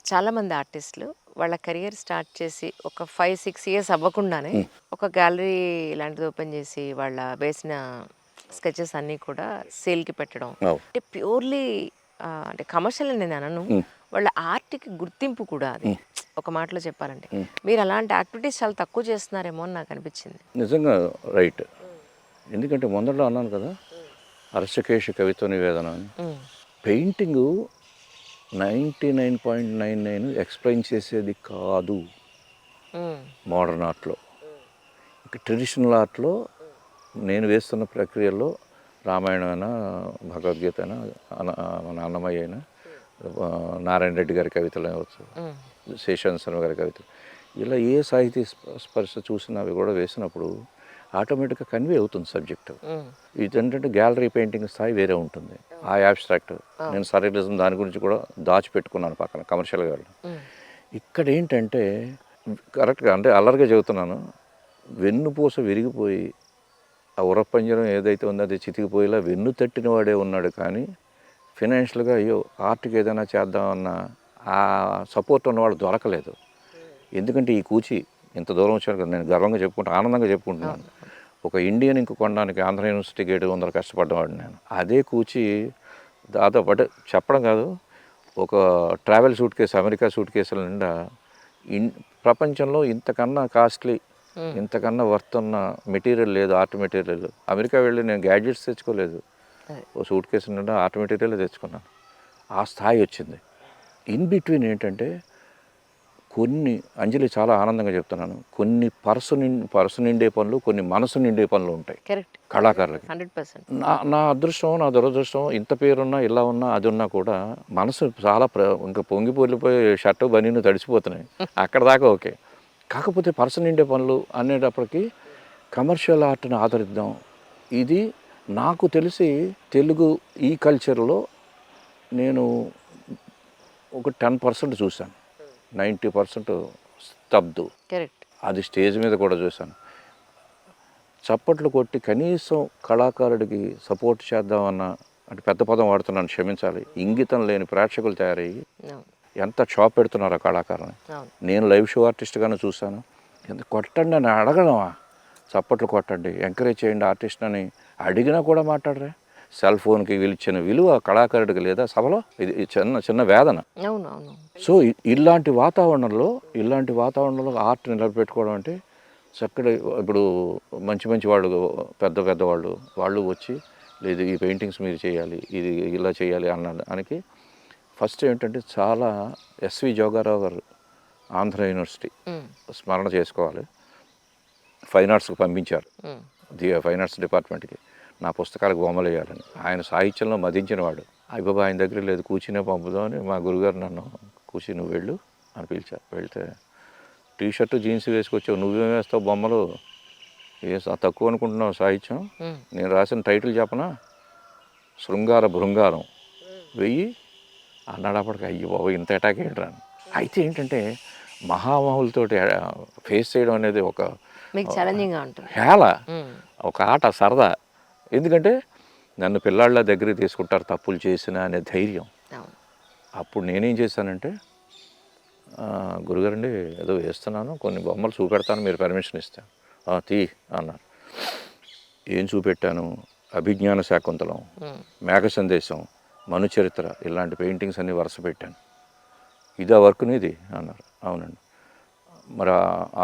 చాలామంది ఆర్టిస్టులు వాళ్ళ కెరియర్ స్టార్ట్ చేసి ఒక 5-6 ఇయర్స్ అవ్వకుండానే ఒక గ్యాలరీ లాంటిది ఓపెన్ చేసి వాళ్ళ వేసిన స్కెచెస్ అన్నీ కూడా సేల్కి పెట్టడం, అంటే ప్యూర్లీ అంటే కమర్షియల్ నేను అనను, వాళ్ళ ఆర్ట్కి గుర్తింపు కూడా అది. ఒక మాటలో చెప్పాలంటే మీరు అలాంటి యాక్టివిటీస్ చాలా తక్కువ చేస్తున్నారేమో అని నాకు అనిపించింది. నిజంగా రైట్. ఎందుకంటే మొదట్లో అన్నాను కదా, అరసకేశ కవిత్వ నివేదన అని. పెయింటింగు 99.99 ఎక్స్ప్లెయిన్ చేసేది కాదు మోడర్న్ ఆర్ట్లో. ఇక ట్రెడిషనల్ ఆర్ట్లో నేను వేస్తున్న ప్రక్రియలో రామాయణం అయినా, భగవద్గీత అయినా, మన అన్నమయ్య అయినా, నారాయణ రెడ్డి గారి కవితలు అవ్వచ్చు, శేషానంద శర్మ గారి కవితలు, ఇలా ఏ సాహితీ స్పర్శ చూసినా అవి కూడా వేసినప్పుడు ఆటోమేటిక్గా కన్వే అవుతుంది సబ్జెక్టు. ఇదేంటంటే గ్యాలరీ పెయింటింగ్ స్థాయి వేరే ఉంటుంది. ఆ యాబ్స్ట్రాక్ట్ నేను సర్రియలిజం దాని గురించి కూడా దాచిపెట్టుకున్నాను పక్కన కమర్షియల్గా. ఇక్కడ ఏంటంటే కరెక్ట్గా అంటే అల్లరిగా చెబుతున్నాను, వెన్నుపూస విరిగిపోయి ఆ ఉరపంజరం ఏదైతే ఉందో అది చితికిపోయేలా వెన్ను తట్టిన వాడే ఉన్నాడు. కానీ ఫినాన్షియల్గా అయ్యో ఆర్ట్కి ఏదైనా చేద్దామన్న ఆ సపోర్ట్ ఉన్నవాడు దొరకలేదు. ఎందుకంటే ఈ కూచి ఇంత దూరం వచ్చాను కదా, నేను గర్వంగా చెప్పుకుంటా, ఆనందంగా చెప్పుకుంటున్నాను. ఒక ఇండియన్ ఇంక కొనడానికి ఆంధ్ర యూనివర్సిటీకి 700 కష్టపడ్డవాడు నేను. అదే కూచి దాదాపు అంటే చెప్పడం కాదు, ఒక travel suit case, America suit కేసుల నిండా ప్రపంచంలో ఇంతకన్నా కాస్ట్లీ, ఇంతకన్నా వర్త్ ఉన్న మెటీరియల్ లేదు, ఆర్ట్ మెటీరియల్. అమెరికా వెళ్ళి నేను గ్యాడ్జెట్స్ తెచ్చుకోలేదు, ఓ సూట్ కేసు నిండా ఆర్ట్ మెటీరియల్ తెచ్చుకున్నాను. ఆ స్థాయి వచ్చింది. ఇన్ బిట్వీన్ ఏంటంటే కొన్ని అంజలి చాలా ఆనందంగా చెప్తున్నాను, కొన్ని పర్సు నిండే పనులు, కొన్ని మనసు నిండే పనులు ఉంటాయి కళాకారులకి. 100%. నా అదృష్టం, నా దురదృష్టం, ఇంత పేరున్నా ఇలా ఉన్నా అది ఉన్నా కూడా మనసు చాలా ఇంకా పొంగి పొలిపోయి షర్టు బనీను తడిసిపోతున్నాయి, అక్కడ దాకా ఓకే. కాకపోతే పర్సు నిండే పనులు అనేటప్పటికి కమర్షియల్ ఆర్ట్ని ఆదరిద్దాం. ఇది నాకు తెలిసి తెలుగు ఈ కల్చర్లో నేను ఒక 10% చూశాను, 90% స్తబ్దు. అది స్టేజ్ మీద కూడా చూశాను. చప్పట్లు కొట్టి కనీసం కళాకారుడికి సపోర్ట్ చేద్దామన్న, అంటే పెద్ద పదం వాడుతున్నాను క్షమించాలి, ఇంగితం లేని ప్రేక్షకులు తయారయ్యి ఎంత షాప్ పెడుతున్నారు ఆ కళాకారుని. నేను లైవ్ షో ఆర్టిస్ట్గానే చూశాను. ఎంత కొట్టండి అని అడగడమా, చప్పట్లు కొట్టండి, ఎంకరేజ్ చేయండి ఆర్టిస్ట్ అని అడిగినా కూడా మాట్లాడరే. సెల్ ఫోన్కి ఇచ్చిన విలువ కళాకారుడికి లేదా సభలో, ఇది చిన్న వేదన. సో ఇలాంటి వాతావరణంలో ఆర్ట్ నిలబెట్టుకోవడం అంటే చక్కటి, ఇప్పుడు మంచి వాళ్ళు, పెద్ద వాళ్ళు వచ్చి లేదు ఈ పెయింటింగ్స్ మీరు చేయాలి, ఇది ఇలా చేయాలి అన్నదానికి ఫస్ట్ ఏంటంటే చాలా ఎస్వి జోగారావు గారు ఆంధ్ర యూనివర్సిటీ స్మరణ చేసుకోవాలి. ఫైన్ ఆర్ట్స్కి పంపించారు, ఫైన్ ఆర్ట్స్ డిపార్ట్మెంట్కి నా పుస్తకాలకు బొమ్మలు వేయాలని. ఆయన సాహిత్యంలో మదించిన వాడు. అయ్యబాబా ఆయన దగ్గర లేదు, కూర్చునే పంపుదామని మా గురుగారు నన్ను కూర్చి నువ్వు వెళ్ళు అని పిలిచారు. వెళ్తే టీషర్టు జీన్స్ వేసుకొచ్చావు, నువ్వేం వేస్తావు బొమ్మలు, తక్కువ అనుకుంటున్నావు సాహిత్యం, నేను రాసిన టైటిల్ చెప్పనా, శృంగార భృంగారం వెయ్యి అన్నాడు. అప్పటికి అయ్యి బాబు ఇంత అటాక్ ఏంటి. అయితే ఏంటంటే మహామహులతోటి ఫేస్ చేయడం అనేది ఒక హేళ, ఒక ఆట, సరదా. ఎందుకంటే నన్ను పిల్లాళ్ళ దగ్గరికి తీసుకుంటారు తప్పులు చేసిన అనే ధైర్యం. అప్పుడు నేనేం చేశానంటే, గురుగారండి ఏదో వేస్తున్నాను, కొన్ని బొమ్మలు చూపెడతాను, మీరు పర్మిషన్ ఇస్తాను. తీ అన్నారు. ఏం చూపెట్టాను, అభిజ్ఞాన శాకుంతలం, మేఘ సందేశం, మనుచరిత్ర, ఇలాంటి పెయింటింగ్స్ అన్నీ వరుస పెట్టాను. ఇదా వర్క్ నీది అన్నారు. అవునండి. మరి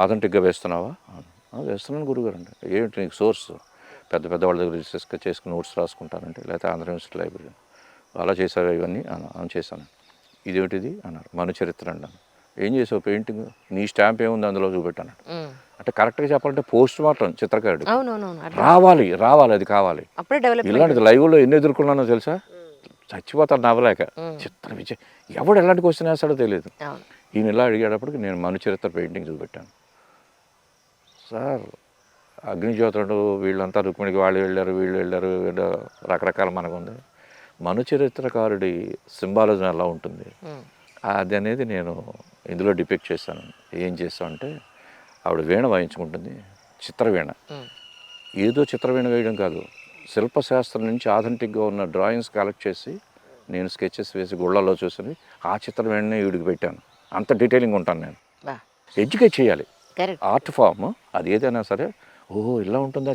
ఆథెంటిక్గా వేస్తున్నావా? వేస్తున్నాను గురుగారు. అంటే ఏంటి నీకు సోర్స్? పెద్ద వాళ్ళ దగ్గర రిసెర్చ్ చేసుకుని నోట్స్ రాసుకుంటానంటే, లేకపోతే ఆంధ్ర యూనివర్సిటీ లైబ్రరీ. అలా చేశారు ఇవన్నీ అని చేశాను. ఇదేమిటిది అన్నారు. మనుచరిత్ర అన్నాను. ఏం చేసావు పెయింటింగ్, నీ స్టాంప్ ఏముంది అందులో చూపెట్టాను. ఉమ్. అంటే కరెక్ట్గా చెప్పాలంటే పోస్ట్ మార్టం చిత్రకారుడు అవునవునవును అట్లా రావాలి రావాలి, అది కావాలి. అప్పుడే డెవలప్మెంట్. ఇలాంటిది లైవ్లో ఎన్ని ఎదుర్కొన్నానో తెలుసా, చచ్చిపోతాను నవ్వలేక. చిత్ర విజయ్ ఎవడు ఎలాంటి క్వశ్చన్ వేస్తాడో తెలియదు. అవును. ఈయన ఇలా అడిగేటప్పటికి నేను మను చరిత్ర పెయింటింగ్ చూపెట్టాను. సార్ అగ్నిజ్యోతుడు వీళ్ళంతా రుక్మిణికి వాళ్ళు వెళ్ళారు, వీళ్ళు వెళ్ళారు, ఏదో రకరకాల మనకు ఉంది. మను చరిత్రకారుడి సింబాలజీ ఎలా ఉంటుంది అది అనేది నేను ఇందులో డిపిక్ట్ చేశాను. ఏం చేస్తాను అంటే ఆవిడ వీణ వాయించుకుంటుంది, చిత్రవీణ. ఏదో చిత్రవీణ వేయడం కాదు, శిల్పశాస్త్రం నుంచి ఆథెంటిక్గా ఉన్న డ్రాయింగ్స్ కలెక్ట్ చేసి నేను స్కెచెస్ వేసి గుళ్ళల్లో చూసి ఆ చిత్రవీణనే వీడికి పెట్టాను. అంత డీటెయిలింగ్ ఉంటాను నేను. ఎడ్యుకేట్ చేయాలి. ఆర్ట్ ఫామ్ అది ఏదైనా సరే. ఓహో ఇలా ఉంటుందా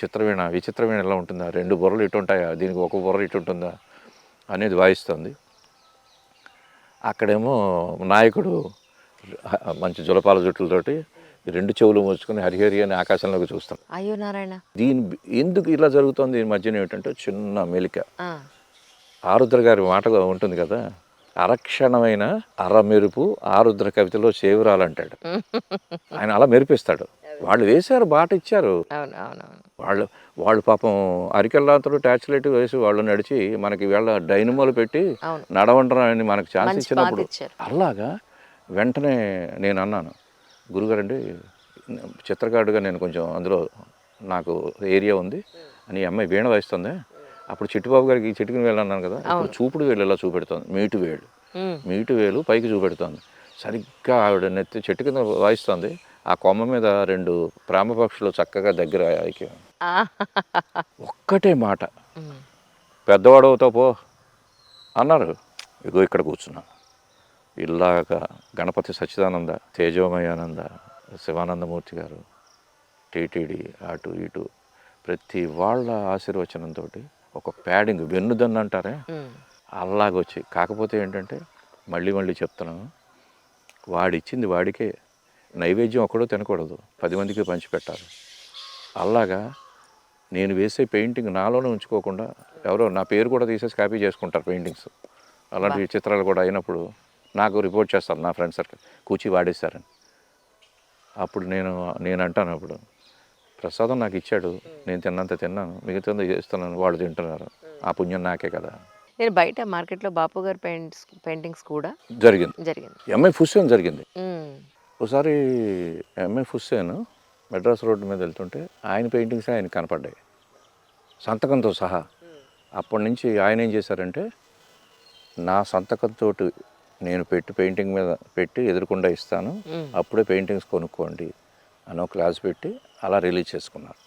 చిత్రవీణ, విచిత్రవీణ ఇలా ఉంటుందా, 2 బుర్రలు ఇటు ఉంటాయా, దీనికి ఒక బుర్ర ఇటు ఉంటుందా అనేది వాయిస్తుంది. అక్కడేమో నాయకుడు మంచి జులపాల జుట్టులతోటి 2 చెవులు మూసుకొని హరిహరి అని ఆకాశంలోకి చూస్తాం. అయ్యో నారాయణ. దీని ఎందుకు ఇలా జరుగుతుంది ఈ మధ్యన ఏమిటంటే చిన్న మెలిక. ఆరుద్ర గారి మాట ఉంటుంది కదా, అరక్షణమైన అరమెరుపు ఆరుద్ర కవితలో చేవురాలంటాడు. ఆయన అలా మెరిపిస్తాడు. వాళ్ళు వేశారు, బాట ఇచ్చారు. వాళ్ళు పాపం అరికెల్లాంతలో ట్యాచ్ లైట్ వేసి వాళ్ళు నడిచి మనకి వీళ్ళ డైనమోలు పెట్టి నడవంటారని మనకు ఛాన్స్ ఇచ్చినప్పుడు అలాగా వెంటనే నేను అన్నాను, గురుగారండి చిత్రకారుడుగా నేను కొంచెం అందులో నాకు ఏరియా ఉంది అని అమ్మాయి వీణ వాయిస్తుంది. అప్పుడు చిట్టుబాబు గారికి చిట్టుకుని వేలు అన్నాను కదా, ఇప్పుడు చూపుడు వేలు ఇలా చూపెడుతుంది, మీటు వేలు పైకి చూపెడుతుంది. సరిగ్గా ఆవిడ నెత్తి చెట్టు కింద వాయిస్తుంది. ఆ కొమ్మ మీద 2 ప్రేమ పక్షులు చక్కగా దగ్గర ఒక్కటే మాట, పెద్దవాడవుతావు పో అన్నారు. ఇగో ఇక్కడ కూర్చున్నాను. ఇలాగా గణపతి సచ్చిదానంద, తేజోమయానంద, శివానందమూర్తి గారు, టీటీడీ, అటు ఇటు ప్రతి వాళ్ళ ఆశీర్వచనంతో ఒక ప్యాడింగ్ వెన్నుదన్ను అంటారే అలాగొచ్చి. కాకపోతే ఏంటంటే మళ్ళీ చెప్తున్నాను, వాడిచ్చింది వాడికే, నైవేద్యం ఒక్కడో తినకూడదు, 10 మందికి పంచిపెట్టాలి. అలాగా నేను వేసే పెయింటింగ్ నాలోనే ఉంచుకోకుండా ఎవరో నా పేరు కూడా తీసేసి కాపీ చేసుకుంటారు పెయింటింగ్స్. అలాంటి చిత్రాలు కూడా అయినప్పుడు నాకు రిపోర్ట్ చేస్తారు నా ఫ్రెండ్ సర్కిల్, కూచి వాడేశారని. అప్పుడు నేను అంటాను, అప్పుడు ప్రసాదం నాకు ఇచ్చాడు, నేను తిన్నంత తిన్నాను, మిగతా చేస్తున్నాను, వాళ్ళు తింటున్నారు, ఆ పుణ్యం నాకే కదా. నేను బయట మార్కెట్లో బాపు గారి పెయింటింగ్స్ కూడా జరిగింది. ఎంఐ హుస్సేన్ జరిగింది. ఒకసారి ఎంఐ హుస్సేన్ మెడ్రాస్ రోడ్డు మీద వెళ్తుంటే ఆయన పెయింటింగ్స్ ఆయన కనపడ్డాయి సంతకంతో సహా. అప్పటి నుంచి ఆయన ఏం చేశారంటే నా సంతకంతో నేను పెయింటింగ్ మీద పెట్టి ఎదురుకుండా ఇస్తాను, అప్పుడే పెయింటింగ్స్ కొనుక్కోండి అని ఒక క్లాస్ పెట్టి అలా రిలీజ్ చేసుకున్నారు.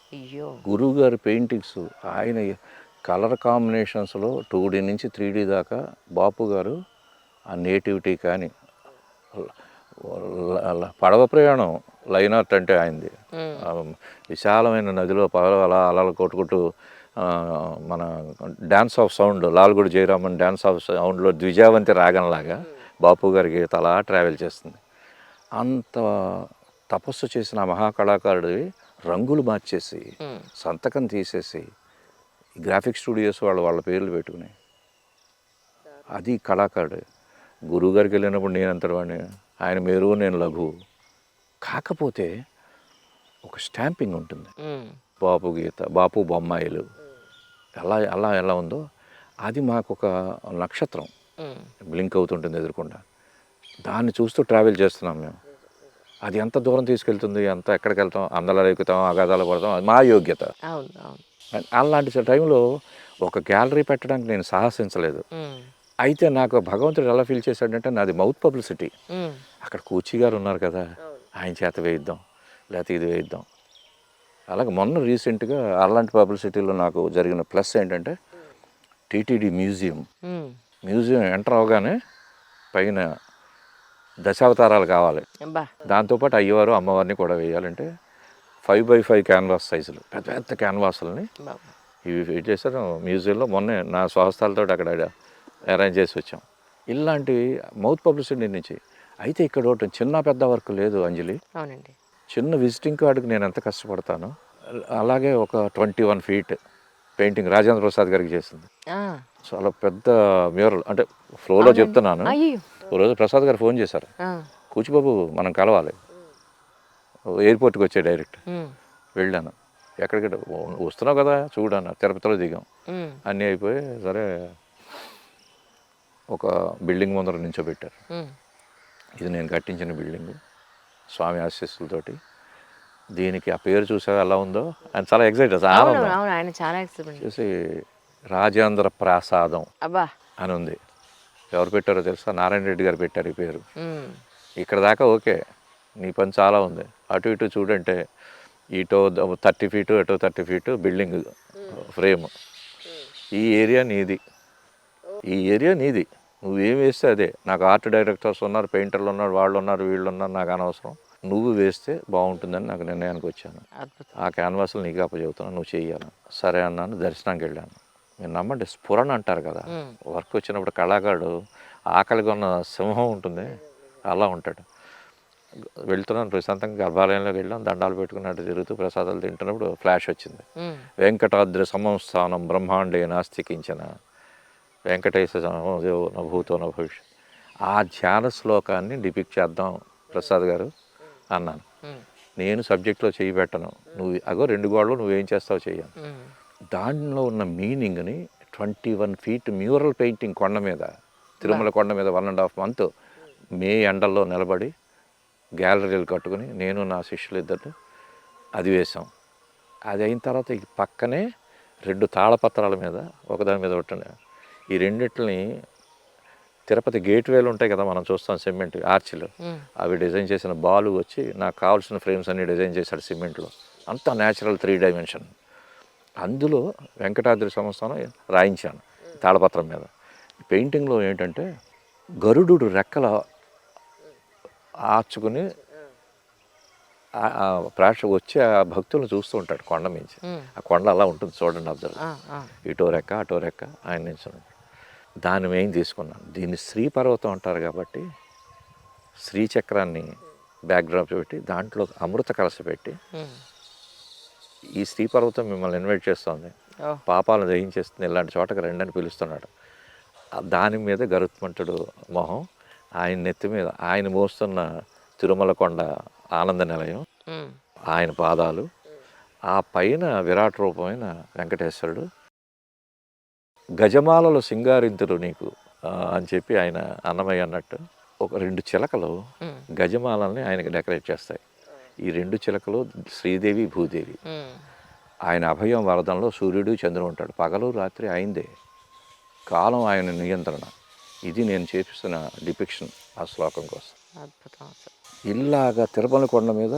గురువు గారి పెయింటింగ్స్ ఆయన కలర్ కాంబినేషన్స్లో 2D నుంచి 3D దాకా బాపు గారు ఆ నేటివిటీ కానీ, పడవ ప్రయాణం లైన్ ఆర్ట్ అంటే ఆయనది. విశాలమైన నదిలో పడవ అలా అలలు కొట్టుకుంటూ మన dance of sound, Lalgudi Jayaraman dance of సౌండ్లో ద్విజావంతి రాగంలాగా బాపు గారి గీత అలా ట్రావెల్ చేస్తుంది. అంత తపస్సు చేసిన మహాకళాకారుడివి రంగులు మార్చేసి సంతకం తీసేసి గ్రాఫిక్ స్టూడియోస్ వాళ్ళ పేర్లు పెట్టుకుని, అది కళాకారుడు. గురువు గారికి వెళ్ళినప్పుడు నేను అంతవాడిని, ఆయన మేరు నేను లఘు. కాకపోతే ఒక స్టాంపింగ్ ఉంటుంది. బాపు గీత, బాపు బొమ్మాయిలు ఎలా ఉందో అది మాకు ఒక నక్షత్రం బ్లింక్ అవుతుంటుంది ఎదురుకుండా. దాన్ని చూస్తూ ట్రావెల్ చేస్తున్నాం మేము. అది ఎంత దూరం తీసుకెళ్తుంది, ఎక్కడికి వెళ్తాం, అందలో ఎక్కుతాం, అగాధాలు పడతాం, అది మా యోగ్యత. అలాంటి టైంలో ఒక గ్యాలరీ పెట్టడానికి నేను సాహసించలేదు. అయితే నాకు భగవంతుడు ఎలా ఫీల్ చేశాడంటే నాది మౌత్ పబ్లిసిటీ. అక్కడ కూచి గారు ఉన్నారు కదా, ఆయన చేత వేయిద్దాం, లేకపోతే ఇది వేయిద్దాం. అలాగే మొన్న రీసెంట్గా అలాంటి పబ్లిసిటీలో నాకు జరిగిన ప్లస్ ఏంటంటే టీటీడీ మ్యూజియం ఎంటర్ అవగానే పైన దశావతారాలు కావాలి, దాంతోపాటు అయ్యవారు అమ్మవారిని కూడా వేయాలంటే 5x5 క్యాన్వాస్ సైజులు పెద్ద క్యాన్వాసులని ఇవి చేశారు మ్యూజియంలో. మొన్నే నా స్వహస్తాలతో అక్కడ అరేంజ్ చేసి వచ్చాం. ఇలాంటివి మౌత్ పబ్లిసిటీ నుంచి. అయితే ఇక్కడ ఒకటి చిన్న పెద్ద వర్క్ లేదు అంజలి. అవునండి. చిన్న విజిటింగ్ కార్డుకి నేను ఎంత కష్టపడతానో అలాగే ఒక 21 feet పెయింటింగ్ రాజేంద్ర ప్రసాద్ గారికి చేసింది. చాలా పెద్ద మ్యూరల్, అంటే ఫ్లోలో చెప్తున్నాను. ఓ రోజు ప్రసాద్ గారు ఫోన్ చేశారు, కూచిబాబు మనం కలవాలి. ఎయిర్పోర్ట్కి వచ్చే డైరెక్ట్ వెళ్ళాను. ఎక్కడికి వస్తున్నావు కదా చూడన్న, తిరుపతిలో దిగాం. అన్నీ అయిపోయి సరే ఒక బిల్డింగ్ ముందర నించోబెట్టారు. ఇది నేను కట్టించిన బిల్డింగు, స్వామి ఆశీస్సులతోటి. దీనికి ఆ పేరు చూసావా ఎలా ఉందో, ఆయన చాలా ఎక్సైట్, ఆనందం ఆయన చాలా ఎక్స్పెక్ట్ చూసి రాజేంద్ర ప్రాసాదం అబ్బా అని ఉంది. ఎవరు పెట్టారో తెలుసా? నారాయణ రెడ్డి గారు పెట్టారు ఈ పేరు. ఇక్కడ దాకా ఓకే, నీ పని చాలా ఉంది. అటు ఇటు చూడంటే ఇటో 30 ఫీటు అటో 30 ఫీటు బిల్డింగ్ ఫ్రేమ్. ఈ ఏరియా నీది, ఈ ఏరియా నీది, నువ్వేం వేస్తే అదే. నాకు ఆర్ట్ డైరెక్టర్స్ ఉన్నారు, పెయింటర్లు ఉన్నారు, వాళ్ళు ఉన్నారు, వీళ్ళు ఉన్నారు, నాకు అనవసరం. నువ్వు వేస్తే బాగుంటుందని నాకు నిర్ణయానికి వచ్చాను. ఆ క్యాన్వాస్లు నీకు అప్పచెబుతున్నాను, నువ్వు చెయ్యాలి. సరే అన్నాను. దర్శనానికి వెళ్ళాను. మీరు నమ్మండి, స్ఫురణ అంటారు కదా, వర్క్ వచ్చినప్పుడు కళాకారుడు ఆకలిగా ఉన్న సింహం ఉంటుంది అలా ఉంటాడు. వెళ్తున్నాను ప్రశాంతంగా, గర్భాలయంలోకి వెళ్ళాం, దండాలు పెట్టుకున్నట్టు తిరుగుతూ ప్రసాదాలు తింటున్నప్పుడు ఫ్లాష్ వచ్చింది. వెంకటాద్రి సంస్థానం బ్రహ్మాండే నాస్తికించిన వెంకటేశ భూతో భవిష్యత్. ఆ ధ్యాన శ్లోకాన్ని డిపిక్ట్ చేద్దాం ప్రసాద్ గారు అన్నాను. నేను సబ్జెక్ట్లో చేయి పెట్టను, నువ్వు అగో 2 గోడలు నువ్వేం చేస్తావు చెయ్యను. దానిలో ఉన్న మీనింగ్ని 21 ఫీట్ మ్యూరల్ పెయింటింగ్ కొండ మీద, తిరుమల కొండ మీద 1.5 month మే ఎండల్లో నిలబడి గ్యాలరీలు కట్టుకుని నేను నా శిష్యులు ఇద్దరు అది వేసాం. అది అయిన తర్వాత ఈ పక్కనే 2 తాళపత్రాల మీద ఒకదాని మీద ఒకటి, ఈ రెండిటిని తిరుపతి గేట్వేలు ఉంటాయి కదా మనం చూస్తాం, సిమెంట్ ఆర్చిలు, అవి డిజైన్ చేసిన బాలు వచ్చి నాకు కావాల్సిన ఫ్రేమ్స్ అన్ని డిజైన్ చేశాడు సిమెంట్లో. అంతా న్యాచురల్ 3 dimension. అందులో వెంకటాద్రి సంస్థానం రాయించాను తాళపత్రం మీద. పెయింటింగ్లో ఏంటంటే గరుడు రెక్కల ఆర్చుకుని వచ్చి ఆ భక్తులను చూస్తూ ఉంటాడు కొండ మించి. ఆ కొండ అలా ఉంటుంది చూడండి, అబ్జర్వ్. ఇటో రెక్క అటో రెక్క ఆయన నిల్చున్నాడు. దాన్ని మేము తీసుకున్నాను. దీన్ని శ్రీపర్వతం అంటారు కాబట్టి శ్రీచక్రాన్ని బ్యాక్డ్రాప్ పెట్టి దాంట్లో అమృత కలశ పెట్టి, ఈ శ్రీపర్వతం మిమ్మల్ని ఇన్వైట్ చేస్తుంది, పాపాలను దహించేస్తుంది, ఇలాంటి చోటకి రెండని పిలుస్తున్నాడు. దాని మీద గరుత్మంతుడు మొహం, ఆయన నెత్తి మీద ఆయన మోస్తున్న తిరుమల కొండ ఆనంద నిలయం, ఆయన పాదాలు, ఆ పైన విరాట్ రూపమైన వెంకటేశ్వరుడు. గజమాలలో సింగారింతులు నీకు అని చెప్పి ఆయన అన్నమయ్య అన్నట్టు ఒక 2 చిలకలు గజమాలని ఆయనకి డెకరేట్ చేస్తాయి. ఈ 2 చిలకలు శ్రీదేవి భూదేవి. ఆయన అభయం వరదంలో సూర్యుడు చంద్రుడు ఉంటాడు, పగలు రాత్రి ఆయనదే, కాలం ఆయన నియంత్రణ. ఇది నేను చేపిస్తున్న డిపిక్షన్ ఆ శ్లోకం కోసం. ఇలాగా తిరుమల కొండ మీద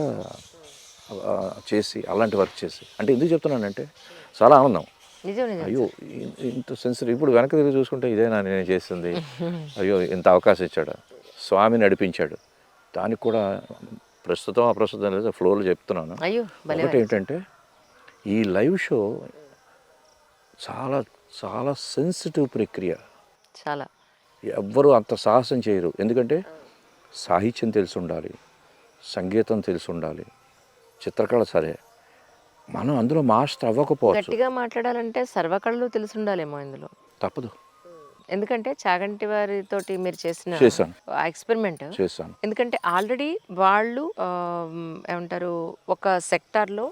చేసి అలాంటి వర్క్ చేసి, అంటే ఎందుకు చెప్తున్నానంటే చాలా ఆనందం. అయ్యో ఇంత సెన్సిటివ్. ఇప్పుడు వెనక తిరిగి చూసుకుంటే ఇదేనా నేను చేసింది, అయ్యో ఇంత అవకాశం ఇచ్చాడు, స్వామి నడిపించాడు. దానికి కూడా ప్రస్తుతం అప్రస్తుతం లేదు, ఫ్లోలో చెప్తున్నాను. ఒకటి ఏంటంటే ఈ లైవ్ షో చాలా చాలా సెన్సిటివ్ ప్రక్రియ. చాలా ఎవ్వరూ అంత సాహసం చేయరు. ఎందుకంటే సాహిత్యం తెలిసి ఉండాలి, సంగీతం తెలిసి ఉండాలి, చిత్రకళ సరే, మనం అందులో మాస్టర్ అవ్వకపోవచ్చు. గట్టిగా మాట్లాడాలంటే సర్వకళలు తెలిసి ఉండాలేమో ఇందులో. తప్పదు. ఎందుకంటే చాగంటి వారితోటి మీరు చేసిన ఎక్స్పెరిమెంట్ చేశాను. ఎందుకంటే ఆల్రెడీ వాళ్ళు ఏమంటారు ఒక సెక్టార్లో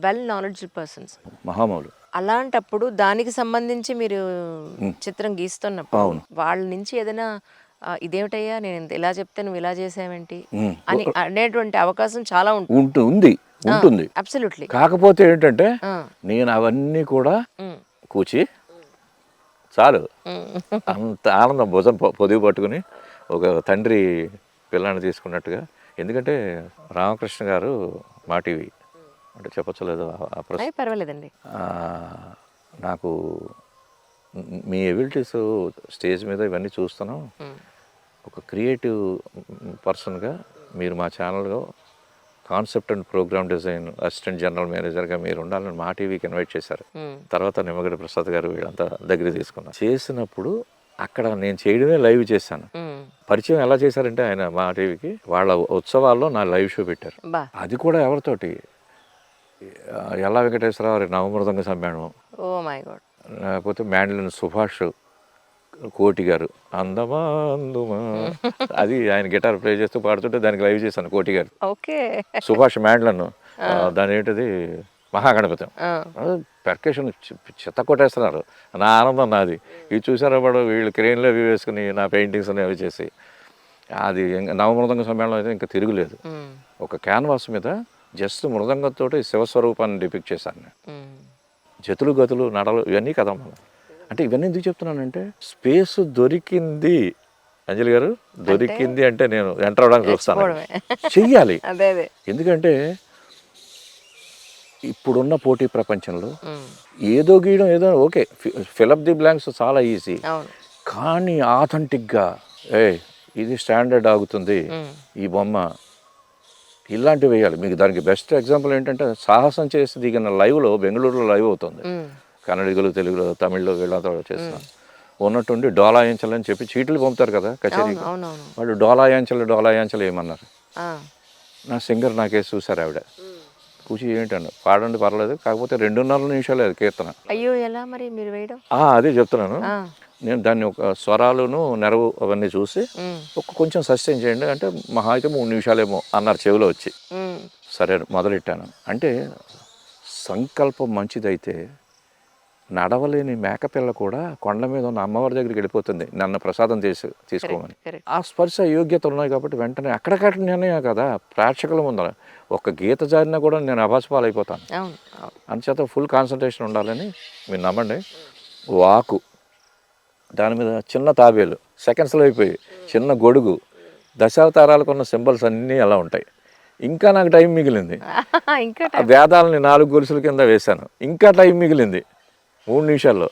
వెల్ నాలెడ్జ్ పర్సన్స్, మహామౌలు. అలాంటప్పుడు దానికి సంబంధించి మీరు చిత్రం గీస్తున్నప్పుడు వాళ్ళ నుంచి ఏదైనా ఇదేమిటయ్యా నేను ఇలా చెప్తే నువ్వు ఇలా చేసావేంటి అని అనేటువంటి అవకాశం చాలా ఉంటుంది. అబ్సల్యూట్లీ. కాకపోతే ఏంటంటే నేను అవన్నీ కూడా కూచి చాలు అంత ఆనందం, భుజం పొదిగి పట్టుకుని ఒక తండ్రి పిల్లాన్ని తీసుకున్నట్టుగా. ఎందుకంటే రామకృష్ణ గారు మా టీవీ అంటే చెప్పచ్చలేదు, పర్వాలేదండి, నాకు మీ ఎబిలిటీస్ స్టేజ్ మీద ఇవన్నీ చూస్తున్నాం, ఒక క్రియేటివ్ పర్సన్గా మీరు మా ఛానల్లో concept and programme design assistant general మేనేజర్గా మీరు ఉండాలని మా టీవీకి ఇన్వైట్ చేశారు. తర్వాత నిమ్మగడ్డ ప్రసాద్ గారు వీళ్ళంతా దగ్గర తీసుకున్నారు. చేసినప్పుడు అక్కడ నేను చేయడమే లైవ్ చేశాను. పరిచయం ఎలా చేశారంటే ఆయన మా టీవీకి వాళ్ళ ఉత్సవాల్లో నా లైవ్ షో పెట్టారు. అది కూడా ఎవరితోటి, ఎలా వెంకటేశ్వరరావు నవమృదంగ సమ్మేళనం, లేకపోతే మ్యాండ్లిన్ సుభాష్ కోటి గారు అందమా అందుమా అది ఆయన గిటార్ ప్లే చేస్తూ పాడుతుంటే దానికి లైవ్ చేశాను కోటి గారు. ఓకే. సుభాష్ మ్యాండ్లను దాని ఏంటిది మహాగణపతి పెర్కేషన్ చెత్త కొట్టేస్తున్నారు. నా ఆనందం నాది. ఇది చూసారా వాడు వీళ్ళు క్రెయిన్లో అవి వేసుకుని నా పెయింటింగ్స్ అవి చేసి అది నవమృదంగ సమ్మేళనం అయితే ఇంకా తిరుగులేదు. ఒక క్యాన్వాస్ మీద జస్ట్ మృదంగంతో శివస్వరూపాన్ని డిపిక్ట్ చేశాను నేను. జతులు గతులు నడలు ఇవన్నీ కదా మనం. అంటే ఇవన్నీ ఎందుకు చెప్తున్నానంటే స్పేస్ దొరికింది అంజలి గారు, దొరికింది అంటే నేను ఎంటర్ అవడానికి చూస్తాను, చెయ్యాలి. ఎందుకంటే ఇప్పుడున్న పోటీ ప్రపంచంలో ఏదో గీయడం ఏదో ఓకే, ఫిలప్ ది బ్లాంక్స్ చాలా ఈజీ, కానీ ఆథెంటిక్గా ఇది స్టాండర్డ్ ఆగుతుంది ఈ బొమ్మ ఇలాంటివి వేయాలి. మీకు దానికి బెస్ట్ ఎగ్జాంపుల్ ఏంటంటే సాహసం చేసి దిగిన లైవ్లో బెంగళూరులో లైవ్ అవుతుంది, కన్నడిగలు తెలుగులో తమిళ్లో వీళ్ళంతా చేస్తున్నాం. ఉన్నట్టుండి డోలాయించాలని చెప్పి చీట్లు పంపుతారు కదా కచేరీకి, వాళ్ళు డోలాయించలు ఏమన్నారు. నా సింగర్ నాకేసి చూసారు ఆవిడ, కూర్చి ఏంటండి పాడండి పర్లేదు, కాకపోతే 2.5 నిమిషాలు అది కీర్తన. అయ్యో ఎలా మరి మీరు వేయడం? అదే చెప్తున్నాను నేను. దాన్ని ఒక స్వరాలును నెరవు అవన్నీ చూసి కొంచెం సస్టైన్ చేయండి అంటే మహా అయితే 3 నిమిషాలేమో అన్నారు చెవిలో వచ్చి. సరే మొదలెట్టాను. అంటే సంకల్పం మంచిదైతే నడవలేని మేకపిల్ల కూడా కొండ మీద ఉన్న అమ్మవారి దగ్గరికి వెళ్ళిపోతుంది నన్ను ప్రసాదం తీసుకోమని. ఆ స్పర్శ యోగ్యత ఉన్నాయి కాబట్టి వెంటనే అక్కడికక్కడనే కదా ప్రేక్షకుల ముందర ఒక గీత జారినా కూడా నేను అభాసపాలైపోతాను. అందుచేత ఫుల్ కాన్సన్ట్రేషన్ ఉండాలని మీరు నమ్మండి. వాకు దాని మీద చిన్న తాబేలు సెకండ్స్లో అయిపోయి, చిన్న గొడుగు, దశావతారాలకు ఉన్న సింబల్స్ అన్నీ అలా ఉంటాయి. ఇంకా నాకు టైం మిగిలింది. వేదాలని 4 గొలుసుల కింద వేశాను, ఇంకా టైం మిగిలింది 3 నిమిషాల్లో.